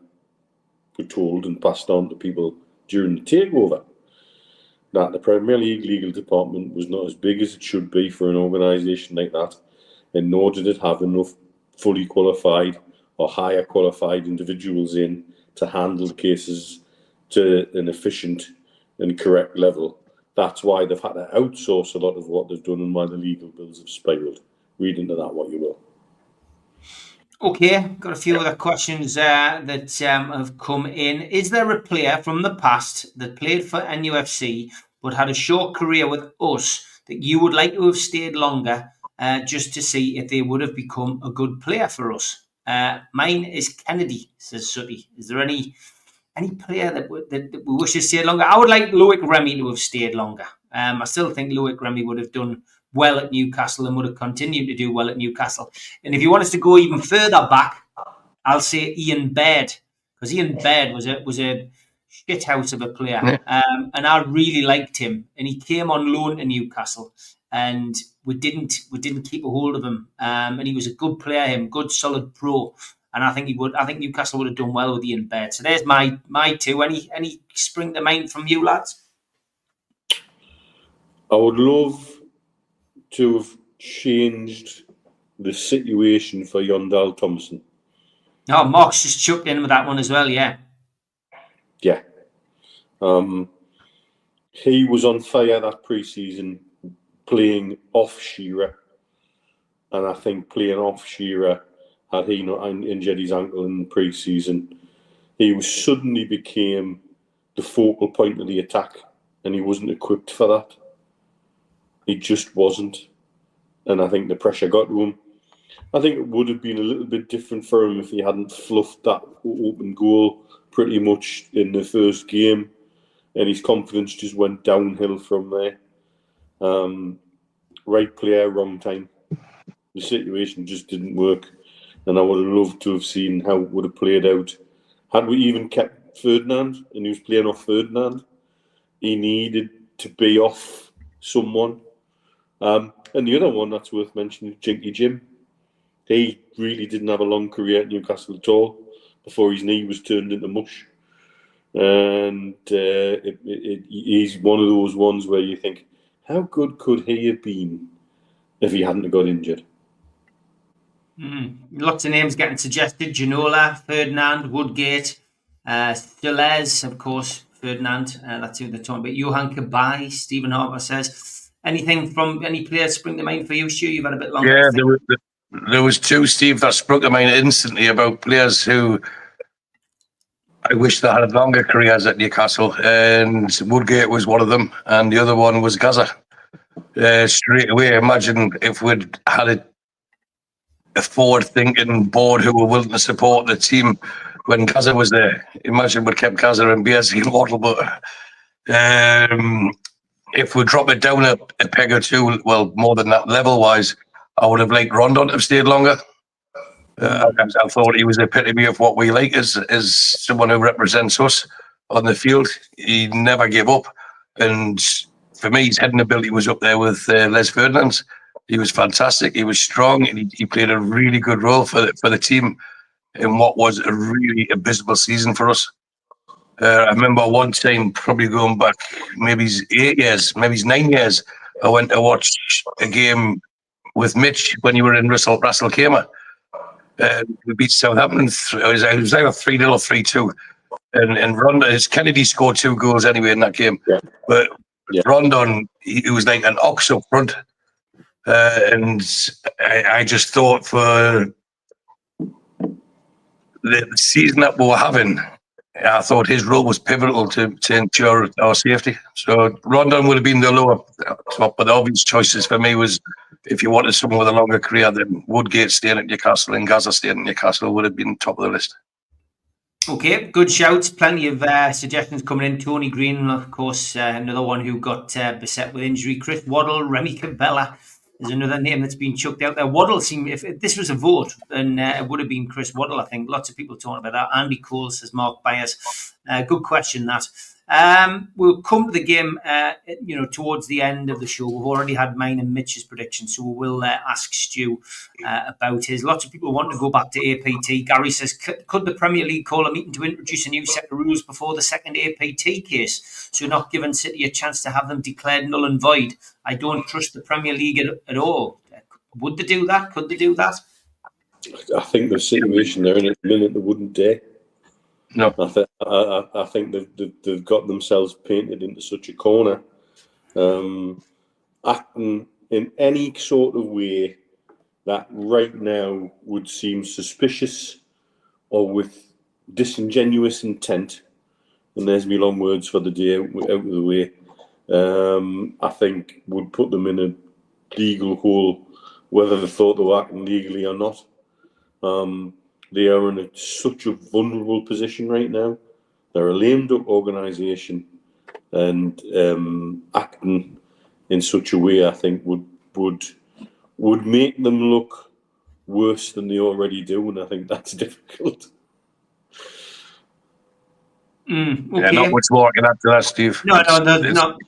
were told and passed on to people during the takeover, that the Premier League legal department was not as big as it should be for an organisation like that, and nor did it have enough fully qualified or higher qualified individuals in to handle the cases to an efficient and correct level. That's why they've had to outsource a lot of what they've done and why the legal bills have spiralled. Read into that what you will. Okay, got a few other questions that have come in. Is there a player from the past that played for NUFC but had a short career with us that you would like to have stayed longer just to see if they would have become a good player for us? Mine is Kennedy, says Sutty. Is there any player that we wish to stay longer? I would like Loic Remy to have stayed longer. I still think Loic Remy would have done well at Newcastle and would have continued to do well at Newcastle. And if you want us to go even further back, I'll say Ian Baird, because Ian Baird was a shithouse of a player, and I really liked him. And he came on loan to Newcastle, and we didn't keep a hold of him. And he was a good player, good solid pro. And I think Newcastle would have done well with Ian Baird. So there's my two. Any spring to mind from you lads? I would love to have changed the situation for Yondal Thompson. No, Mark's just chucked in with that one as well, yeah. Yeah. He was on fire that pre-season playing off Shearer. And I think playing off Shearer, had he not injured his ankle in the pre-season, he suddenly became the focal point of the attack, and he wasn't equipped for that. He just wasn't. And I think the pressure got to him. I think it would have been a little bit different for him if he hadn't fluffed that open goal pretty much in the first game, and his confidence just went downhill from there. Right player, wrong time. The situation just didn't work, and I would have loved to have seen how it would have played out. Had we even kept Ferdinand, and he was playing off Ferdinand, he needed to be off someone. And the other one that's worth mentioning, Jinky Jim. He really didn't have a long career at Newcastle at all before his knee was turned into mush. and he's one of those ones where you think, how good could he have been if he hadn't got injured? Lots of names getting suggested: Ginola, Ferdinand, Woodgate, Stilez, of course. Ferdinand, that's who they're talking about. Johan Kabay, Stephen Harper says. Anything from any players spring to mind for you, Stu? You've had a bit longer. Yeah, there was two, Steve, that sprung to mind instantly about players who I wish they had longer careers at Newcastle, and Woodgate was one of them, and the other one was Gaza. Straight away, imagine if we'd had a forward-thinking board who were willing to support the team when Gaza was there. Imagine we'd kept Gaza and Beasley and Waddle, but if we drop it down a peg or two, well, more than that level-wise, I would have liked Rondon to have stayed longer. I thought he was the epitome of what we like as someone who represents us on the field. He never gave up, and for me, his heading ability was up there with Les Ferdinand's. He was fantastic. He was strong, and he played a really good role for the team in what was a really abysmal season for us. I remember one time, probably going back, maybe it's 8 years, maybe it's 9 years, I went to watch a game with Mitch when you were in Russell Kamer. We beat Southampton. It was either 3-0 or 3-2. And Rondon, Kennedy scored 2 goals anyway in that game. Yeah. But Rondon, he was like an ox up front. And I just thought for the season that we were having, I thought his role was pivotal to ensure our safety. So Rondon would have been the lower top, but the obvious choices for me was, if you wanted someone with a longer career, then Woodgate staying at Newcastle and Gaza staying at Newcastle would have been top of the list. Okay, good shouts. Plenty of suggestions coming in. Tony Green, of course, another one who got beset with injury. Chris Waddle, Remy Cabella is another name that's been chucked out there. Waddle seemed, if this was a vote, then it would have been Chris Waddle, I think. Lots of people talking about that. Andy Cole says Mark Byers. Good question, that. We'll come to the game, towards the end of the show. We've already had mine and Mitch's predictions, so we'll ask Stu about his. Lots of people want to go back to APT. Gary says, could the Premier League call a meeting to introduce a new set of rules before the second APT case, so not giving City a chance to have them declared null and void? I don't trust the Premier League at all. Would they do that? Could they do that? I think the situation they're in at the minute, they wouldn't dare. No, I think they've got themselves painted into such a corner. Acting in any sort of way that right now would seem suspicious or with disingenuous intent, and there's me long words for the day out of the way, I think would put them in a legal hole, whether they thought they were acting legally or not. They are in such a vulnerable position right now. They're a lame duck organisation, and acting in such a way, I think, would make them look worse than they already do, and I think that's difficult. Okay. Yeah, not much more I can add to that, Steve. No,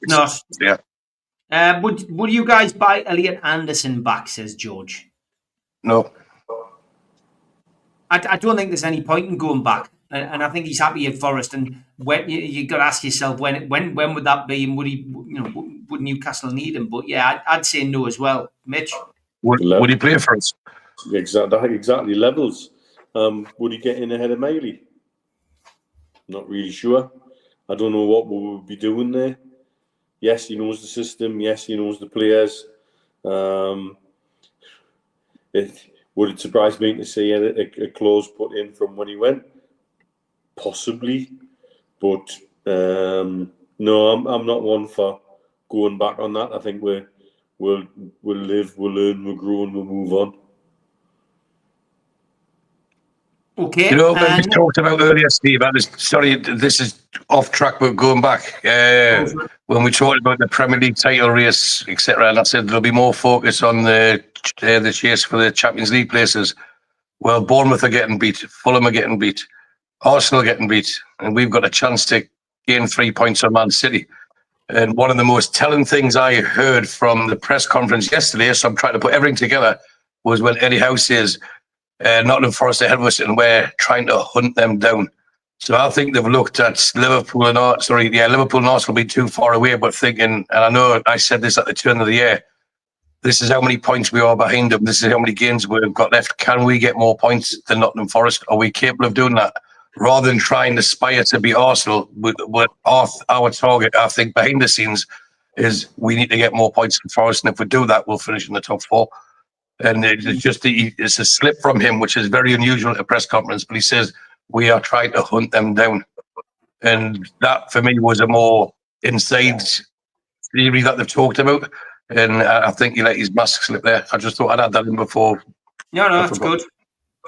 not. Yeah. Would you guys buy Elliot Anderson back? Says George. No. I don't think there's any point in going back, and I think he's happy at Forest. And when you got to ask yourself when would that be, and would Newcastle need him? But yeah, I'd say no as well. Mitch, would he play for us? Exactly levels. Would he get in ahead of Miley? Not really sure. I don't know what we would be doing there. Yes, he knows the system. Yes, he knows the players. Would it surprise me to see a clause put in from when he went? Possibly, but no, I'm not one for going back on that. I think we'll live, we'll learn, we'll grow, and we'll move on. Okay. You know, we talked about earlier, Steve. Sorry, this is off track, but going back when we talked about the Premier League title race, etc., and I said there'll be more focus on the chase for the Champions League places. Well, Bournemouth are getting beat, Fulham are getting beat, Arsenal are getting beat, and we've got a chance to gain 3 points on Man City. And one of the most telling things I heard from the press conference yesterday, so I'm trying to put everything together, was when Eddie Howe says, Nottingham Forest ahead of us and we're trying to hunt them down. So I think they've looked at Liverpool and Arsenal being too far away, but thinking, and I know I said this at the turn of the year, this is how many points we are behind them. This is how many games we've got left. Can we get more points than Nottingham Forest? Are we capable of doing that? Rather than trying to aspire to be Arsenal, with our target, I think, behind the scenes, is we need to get more points than Forest. And if we do that, we'll finish in the top four. And it's a slip from him, which is very unusual at a press conference. But he says, we are trying to hunt them down. And that, for me, was a more inside theory that they've talked about. And I think he let his mask slip there. I just thought I'd add that in before. No, that's good.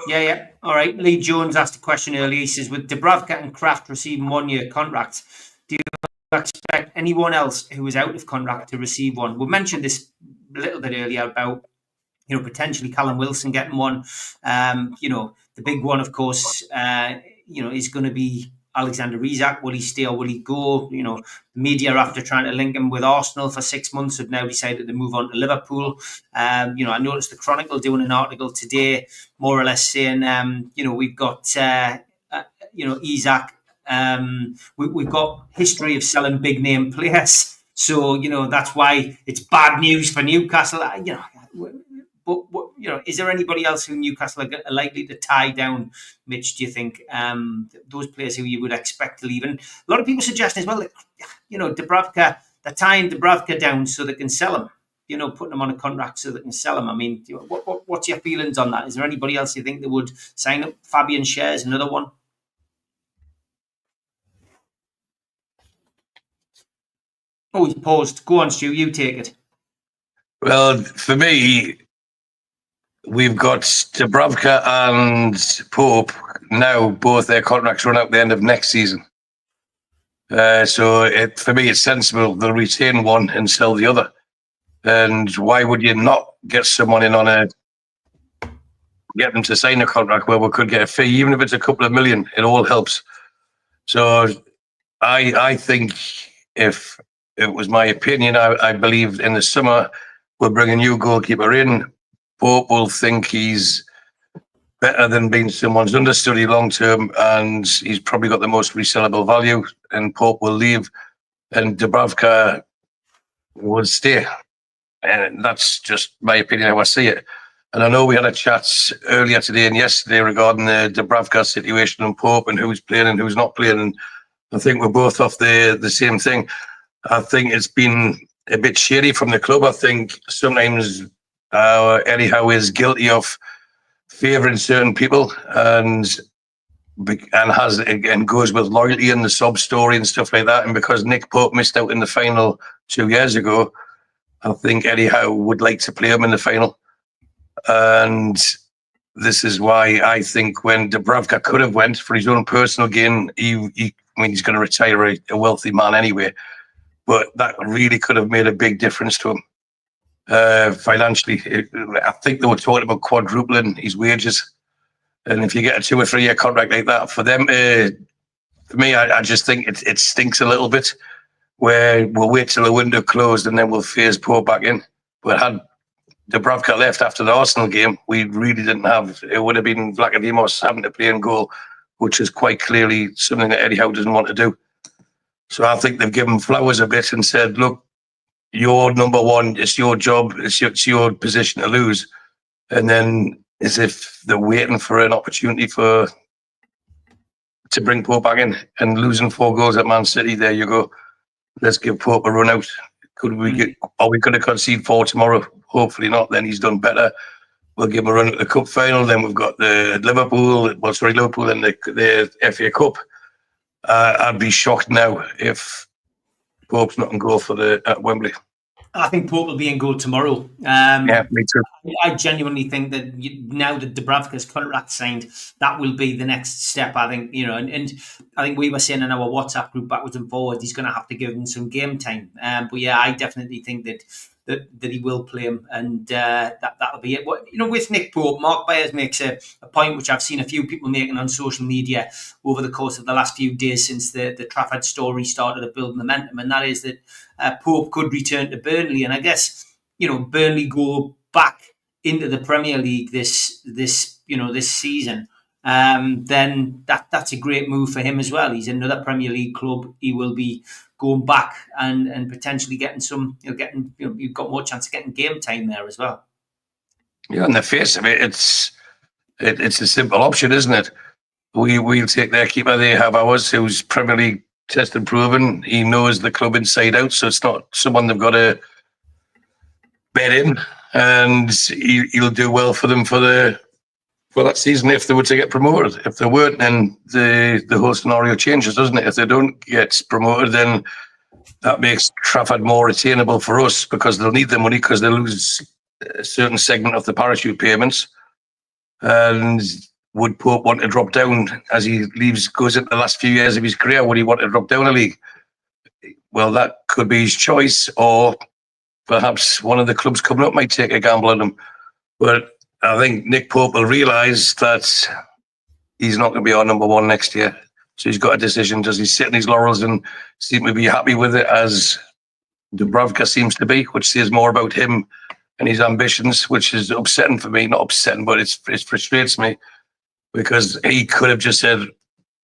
Yeah. All right. Lee Jones asked a question earlier. He says, with Dubravka and Kraft receiving 1-year contracts, do you expect anyone else who is out of contract to receive one? We mentioned this a little bit earlier about, potentially Callum Wilson getting one. The big one, of course, is going to be Alexander Isak. Will he stay or will he go? The media, after trying to link him with Arsenal for 6 months, have now decided to move on to Liverpool. I noticed the Chronicle doing an article today, more or less saying, we've got, Isak. We've got history of selling big name players. So, that's why it's bad news for Newcastle. But is there anybody else who Newcastle are likely to tie down, Mitch, do you think? Those players who you would expect to leave. And a lot of people suggesting as well that, Dubravka, they're tying Dubravka down so they can sell him, putting him on a contract so they can sell him. I mean, what's your feelings on that? Is there anybody else you think that would sign up? Fabian Schär's another one. Oh, he's paused. Go on, Stu, you take it. Well, for me, we've got Dubravka and Pope now, both their contracts run out at the end of next season. So for me, it's sensible they'll retain one and sell the other. And why would you not get someone in get them to sign a contract where we could get a fee, even if it's a couple of million? It all helps. So I think, if it was my opinion, I believe in the summer we'll bring a new goalkeeper in. Pope will think he's better than being someone's understudy long term, and he's probably got the most resellable value. And Pope will leave, and Dubravka will stay. And that's just my opinion, how I see it. And I know we had a chat earlier today and yesterday regarding the Dubravka situation and Pope and who's playing and who's not playing. And I think we're both off the same thing. I think it's been a bit shady from the club. I think sometimes Eddie Howe is guilty of favouring certain people and goes with loyalty in the sub story and stuff like that. And because Nick Pope missed out in the final 2 years ago, I think Eddie Howe would like to play him in the final. And this is why I think when Dubravka could have went for his own personal gain, he's going to retire a wealthy man anyway. But that really could have made a big difference to him financially. I think they were talking about quadrupling his wages. And if you get a 2 or 3 year contract like that, for them, for me, I just think it stinks a little bit, where we'll wait till the window closed and then we'll phase Pope back in. But had Dubravka left after the Arsenal game, we really didn't have, it would have been Vlachodimos having to play in goal, which is quite clearly something that Eddie Howe doesn't want to do. So I think they've given flowers a bit and said, look, you're number one, it's your job, it's your position to lose. And then, as if they're waiting for an opportunity to bring Pope back in, and losing 4 goals at Man City, there you go. Let's give Pope a run out. Are we going to concede 4 tomorrow? Hopefully not. Then he's done better. We'll give him a run at the cup final. Then we've got the Liverpool and the FA Cup. I'd be shocked now if Pope's not in goal at Wembley. I think Pope will be in goal tomorrow. Yeah, me too. I genuinely think that now that Dubravka's contract signed, that will be the next step. I think, and I think we were saying in our WhatsApp group backwards and forwards, he's going to have to give him some game time. But yeah, I definitely think that he will play him, and that'll be it. But, with Nick Pope, Mark Byers makes a point which I've seen a few people making on social media over the course of the last few days since the Trafford story started to build momentum, and that is that Pope could return to Burnley, and I guess Burnley go back into the Premier League this season. then that's a great move for him as well. He's another Premier League club. He will be going back and potentially getting some, you've got more chance of getting game time there as well. Yeah, on the face of it, it's a simple option, isn't it? We'll take their keeper, they have ours, who's Premier League tested proven. He knows the club inside out, so it's not someone they've got to bet in, and he'll do well for them for that season if they were to get promoted. If they weren't, then the whole scenario changes, doesn't it? If they don't get promoted, then that makes Trafford more attainable for us because they'll need the money because they lose a certain segment of the parachute payments. And would Pope want to drop down as he goes into the last few years of his career? Would he want to drop down a league? Well, that could be his choice, or perhaps one of the clubs coming up might take a gamble on him. But I think Nick Pope will realise that he's not going to be our number one next year. So he's got a decision. Does he sit in his laurels and seem to be happy with it, as Dubravka seems to be, which says more about him and his ambitions, which is upsetting for me. Not upsetting, but it frustrates me because he could have just said,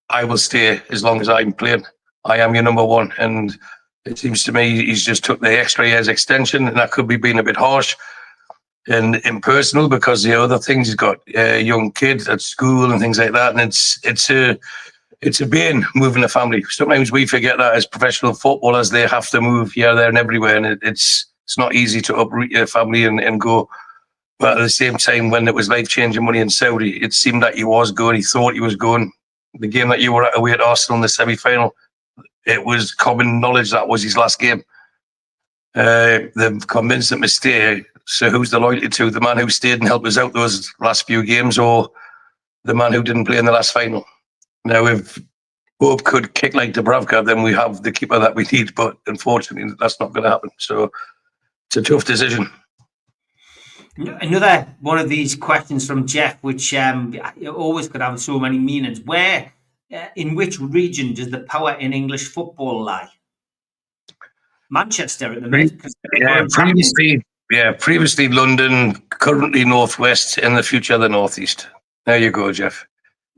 I will stay as long as I'm playing. I am your number one. And it seems to me he's just took the extra year's extension, and that could be being a bit harsh and impersonal because the other things, he's got young kids at school and things like that. And it's a pain moving a family. Sometimes we forget that as professional footballers, they have to move here, there, and everywhere, and it's not easy to uproot your family and go. But at the same time, when it was life-changing money in Saudi, it seemed that he was going. He thought he was going. The game that you were at away at Arsenal in the semi-final, it was common knowledge that was his last game. They've convinced him to stay. So who's the loyalty to? The man who stayed and helped us out those last few games, or the man who didn't play in the last final? Now, if Pope could kick like Dubravka, then we have the keeper that we need. But unfortunately, that's not going to happen. So it's a tough decision. Another one of these questions from Jeff, which always could have so many meanings. Where, in which region does the power in English football lie? Manchester at the minute. Previously London, currently Northwest, in the future the Northeast. There you go, Jeff.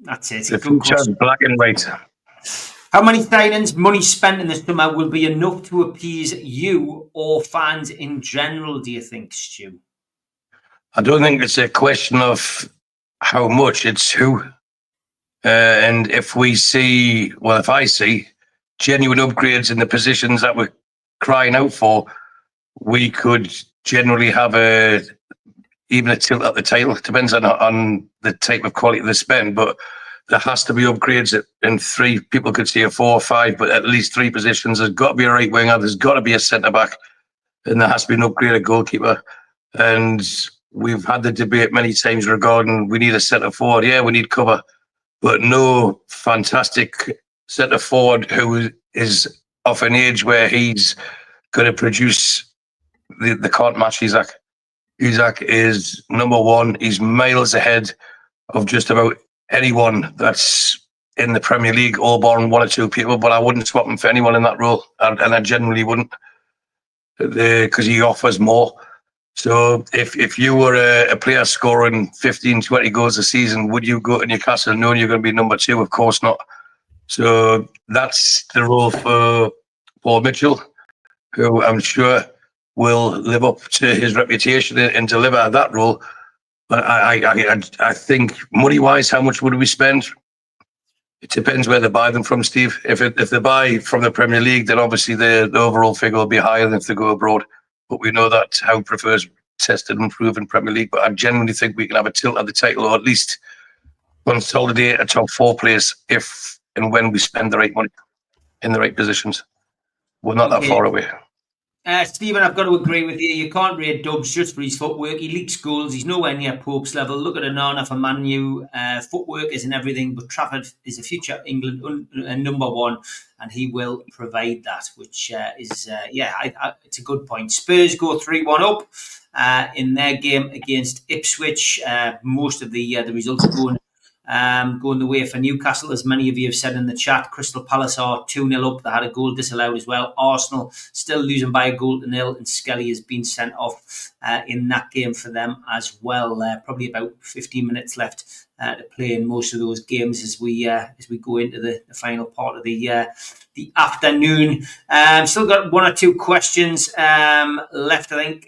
That's it. The future, black and white. How many signings, money spent in the summer will be enough to appease you or fans in general, do you think, Stu? I don't think it's a question of how much, it's who. And if I see genuine upgrades in the positions that we're crying out for, we could generally have even a tilt at the title. It depends on the type of quality they spend, but there has to be upgrades in three. People could say a 4 or 5, but at least 3 positions. There's got to be a right winger. There's got to be a centre back, and there has to be an upgraded goalkeeper. And we've had the debate many times regarding we need a centre forward. Yeah, we need cover, but no fantastic centre forward who is of an age where he's going to produce. They can't match Isak. Isak is number one. He's miles ahead of just about anyone that's in the Premier League, all barring 1 or 2 people, but I wouldn't swap him for anyone in that role, and I generally wouldn't, because he offers more. So if you were a player scoring 15, 20 goals a season, would you go to Newcastle knowing you're going to be number 2? Of course not. So that's the role for Paul Mitchell, who I'm sure will live up to his reputation and deliver that role. But I think money-wise, how much would we spend? It depends where they buy them from, Steve. If they buy from the Premier League, then obviously the overall figure will be higher than if they go abroad. But we know that Howe prefers tested and proven Premier League. But I genuinely think we can have a tilt at the title, or at least consolidate a top 4 place if and when we spend the right money in the right positions. We're not that far away. Stephen, I've got to agree with you. You can't rate Dubs just for his footwork. He leaks goals. He's nowhere near Pope's level. Look at Onana for Man U. Footwork isn't everything, but Trafford is a future England number 1, and he will provide that, which is, it's a good point. Spurs go 3-1 up in their game against Ipswich. Most of the results going the way for Newcastle, as many of you have said in the chat. Crystal Palace are 2-0 up. They had a goal disallowed as well. Arsenal still losing by a goal to 0, and Skelly has been sent off. in that game for them as well. Probably about 15 minutes left to play in most of those games as we go into the final part of the afternoon. Still got one or two questions left, I think,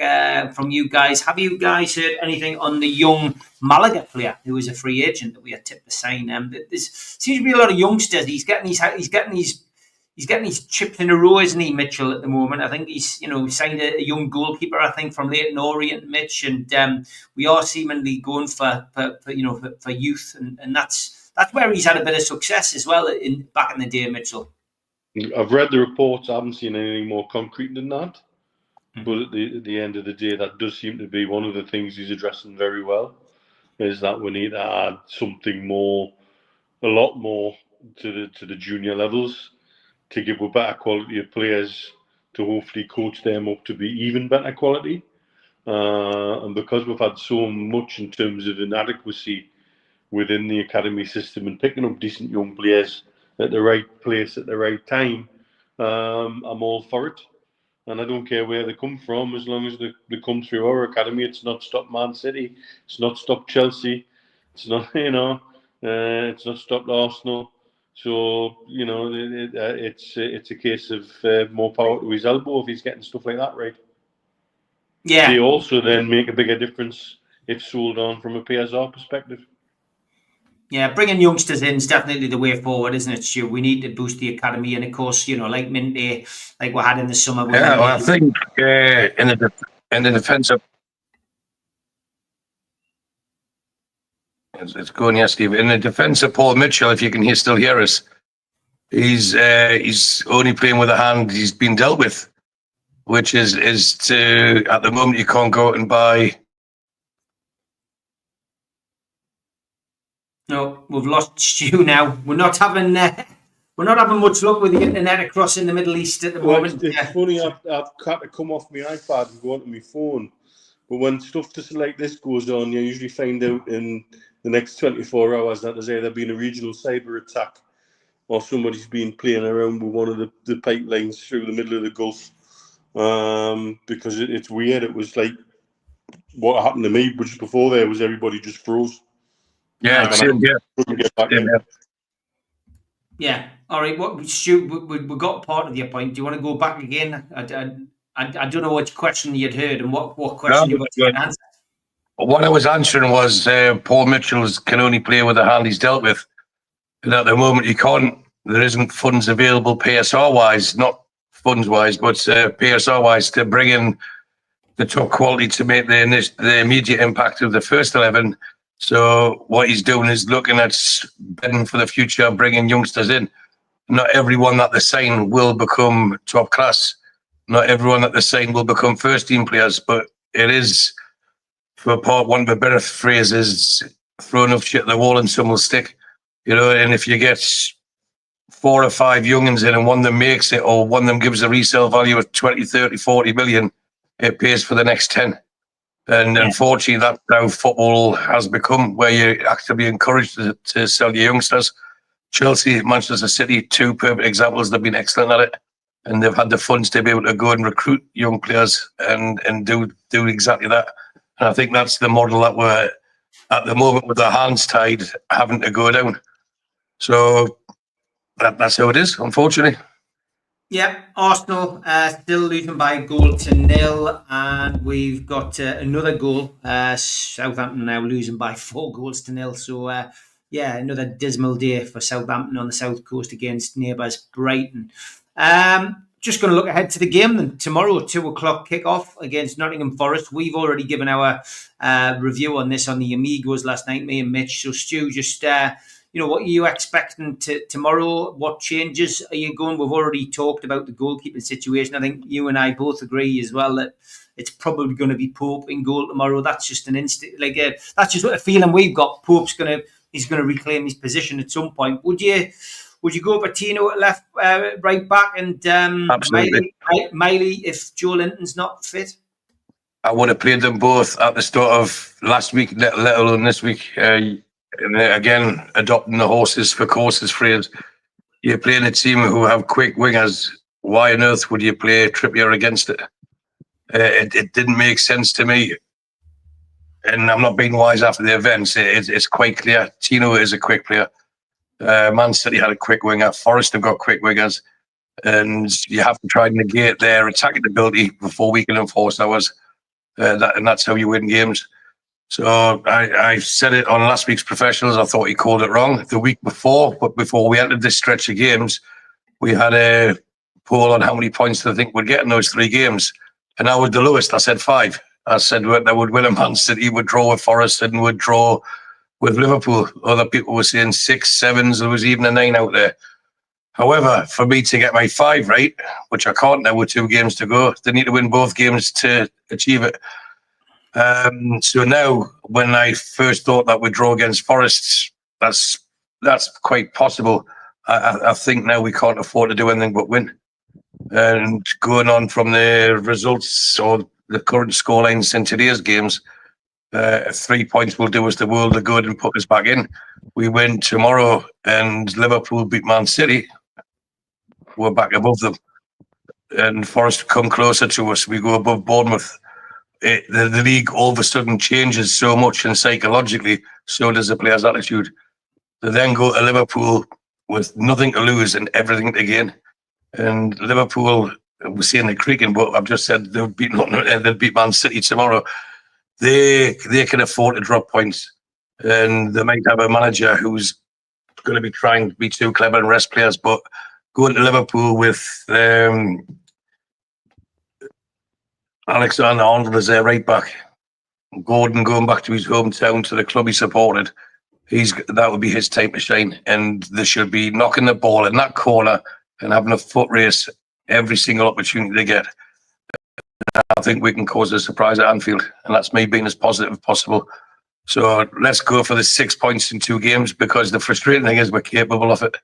from you guys. Have you guys heard anything on the young Malaga player who is a free agent that we are tipped to sign? There seems to be a lot of youngsters. He's getting his chips in a row, isn't he, Mitchell? At the moment, I think he's signed a young goalkeeper, I think, from Leyton Orient, Mitch, and we are seemingly going for youth, and that's where he's had a bit of success as well back in the day, Mitchell. I've read the reports. I haven't seen anything more concrete than that. But at the end of the day, that does seem to be one of the things he's addressing very well. Is that we need to add something more, a lot more to the junior levels to give a better quality of players to hopefully coach them up to be even better quality. And because we've had so much in terms of inadequacy within the academy system and picking up decent young players at the right place at the right time, I'm all for it. And I don't care where they come from, as long as they come through our academy. It's not stopped Man City. It's not stopped Chelsea. It's not, it's not stopped Arsenal. So, it's a case of more power to his elbow if he's getting stuff like that right. Yeah. They also then make a bigger difference if sold on from a PSR perspective. Yeah, bringing youngsters in is definitely the way forward, isn't it, Stu? We need to boost the academy, and of course, like Minty, like we had in the summer. Yeah, well, I think in the defensive, it's going, yes, Steve. In the defense of Paul Mitchell, if you can still hear us, he's only playing with the hand he's been dealt with, which is to, at the moment, you can't go out and buy. No, we've lost Stu now. We're not having much luck with the internet across in the Middle East at the moment. It's funny. I've had to come off my iPad and go onto my phone, but when stuff just like this goes on, you usually find out in the next 24 hours that there's either been a regional cyber attack or somebody's been playing around with one of the pipelines through the middle of the Gulf. Because it's weird. It was like what happened to me just before there was everybody just froze. Yeah, yeah. All right. What, Stu? We got part of your point. Do you want to go back again? I don't know which question you'd heard and what question you were to answer. What I was answering was Paul Mitchell can only play with the hand he's dealt with, and at the moment he can't. There isn't funds available PSR wise, not funds wise, but PSR wise to bring in the top quality to make the immediate impact of the first 11. So what he's doing is looking at betting for the future, bringing youngsters in. Not everyone that they sign will become top class. Not everyone that they sign will become first team players, but it is, for part one of the better phrases, throw enough shit at the wall and some will stick. And if you get 4 or 5 youngins in and one of them makes it, or one of them gives a resale value of 20, 30, 40 million, it pays for the next 10. And unfortunately, that's how football has become, where you're actively encouraged to sell your youngsters. Chelsea, Manchester City, 2 perfect examples. They've been excellent at it, and they've had the funds to be able to go and recruit young players and do exactly that. And I think that's the model that we're at the moment with our hands tied, having to go down. So that's how it is, unfortunately. Yeah, Arsenal still losing by a goal to 0, and we've got another goal. Southampton now losing by 4 goals to 0. So, another dismal day for Southampton on the south coast against neighbours Brighton. Just going to look ahead to the game then. Tomorrow, 2:00 kick-off against Nottingham Forest. We've already given our review on this on the Amigos last night, me and Mitch. So, Stu, just... what are you expecting tomorrow? What changes are you going? We've already talked about the goalkeeping situation. I think you and I both agree as well that it's probably going to be Pope in goal tomorrow. That's just an instant, that's just what a feeling we've got. Pope's he's going to reclaim his position at some point. Would you go Bertino at left, right back, and Miley if Joe Linton's not fit? I would have played them both at the start of last week, let alone this week. And again, adopting the horses for courses phrase. You're playing a team who have quick wingers. Why on earth would you play Trippier against it? It didn't make sense to me. And I'm not being wise after the events. It's quite clear. Tino is a quick player. Man City had a quick winger. Forest have got quick wingers. And you have to try and negate their attacking ability before we can enforce ours. And that's how you win games. So I said it on last week's Professionals. I thought he called it wrong the week before. But before we entered this stretch of games, we had a poll on how many points I think we'd get in those 3 games. And I was the lowest. I said 5. I said that would win a Man City, would draw with Forest, and would draw with Liverpool. Other people were saying 6, 7s. There was even a 9 out there. However, for me to get my 5 right, which I can't now with 2 games to go, they need to win both games to achieve it. So now, when I first thought that we'd draw against Forest, that's quite possible. I think now we can't afford to do anything but win. And going on from the results or the current scorelines in today's games, 3 points will do us the world of good and put us back in. We win tomorrow and Liverpool beat Man City, we're back above them. And Forest come closer to us. We go above Bournemouth. The league all of a sudden changes so much, and psychologically, so does the players' attitude. They then go to Liverpool with nothing to lose and everything to gain. And Liverpool, we're saying they're creaking, but I've just said they'll beat Man City tomorrow. They can afford to drop points, and they might have a manager who's going to be trying to be too clever and rest players. But going to Liverpool with Alexander-Arnold as their right back, Gordon going back to his hometown, to the club he supported, that would be his time to shine. And they should be knocking the ball in that corner and having a foot race every single opportunity they get. I think we can cause a surprise at Anfield, and that's me being as positive as possible. So let's go for the 6 points in 2 games, because the frustrating thing is we're capable of it.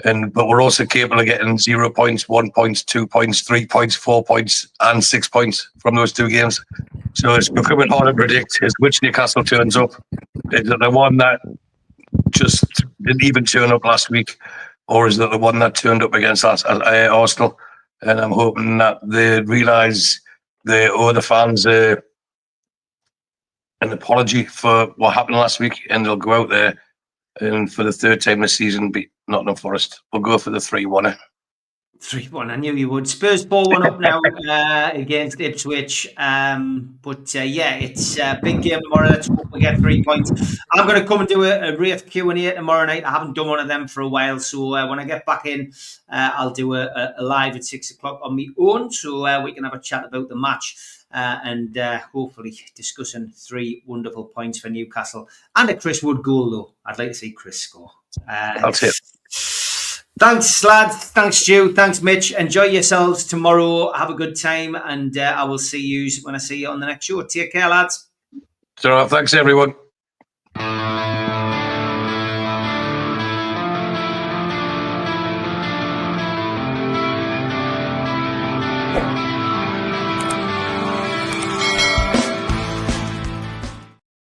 But we're also capable of getting 0 points, 1 point, 2 points, 3 points, 4 points, and 6 points from those 2 games. So it's becoming hard to predict is which Newcastle turns up. Is it the one that just didn't even turn up last week, or is it the one that turned up against us at Arsenal? And I'm hoping that they realise they owe the fans an apology for what happened last week, and they'll go out there and for the 3rd time this season beat Nottingham Forest. We'll go for the 3-1. 3-1. I knew you would. Spurs 4-1 up now against Ipswich. It's a big game tomorrow. Let's hope we get 3 points. I'm going to come and do a Wraith Q&A tomorrow night. I haven't done one of them for a while, so when I get back in, I'll do a live at 6 o'clock on my own, so we can have a chat about the match and hopefully discussing 3 wonderful points for Newcastle and a Chris Wood goal, though. I'd like to see Chris score. That's it. Thanks, lads. Thanks, Stu. Thanks, Mitch. Enjoy yourselves tomorrow. Have a good time, and I will see you when I see you on the next show. Take care, lads. So, thanks, everyone.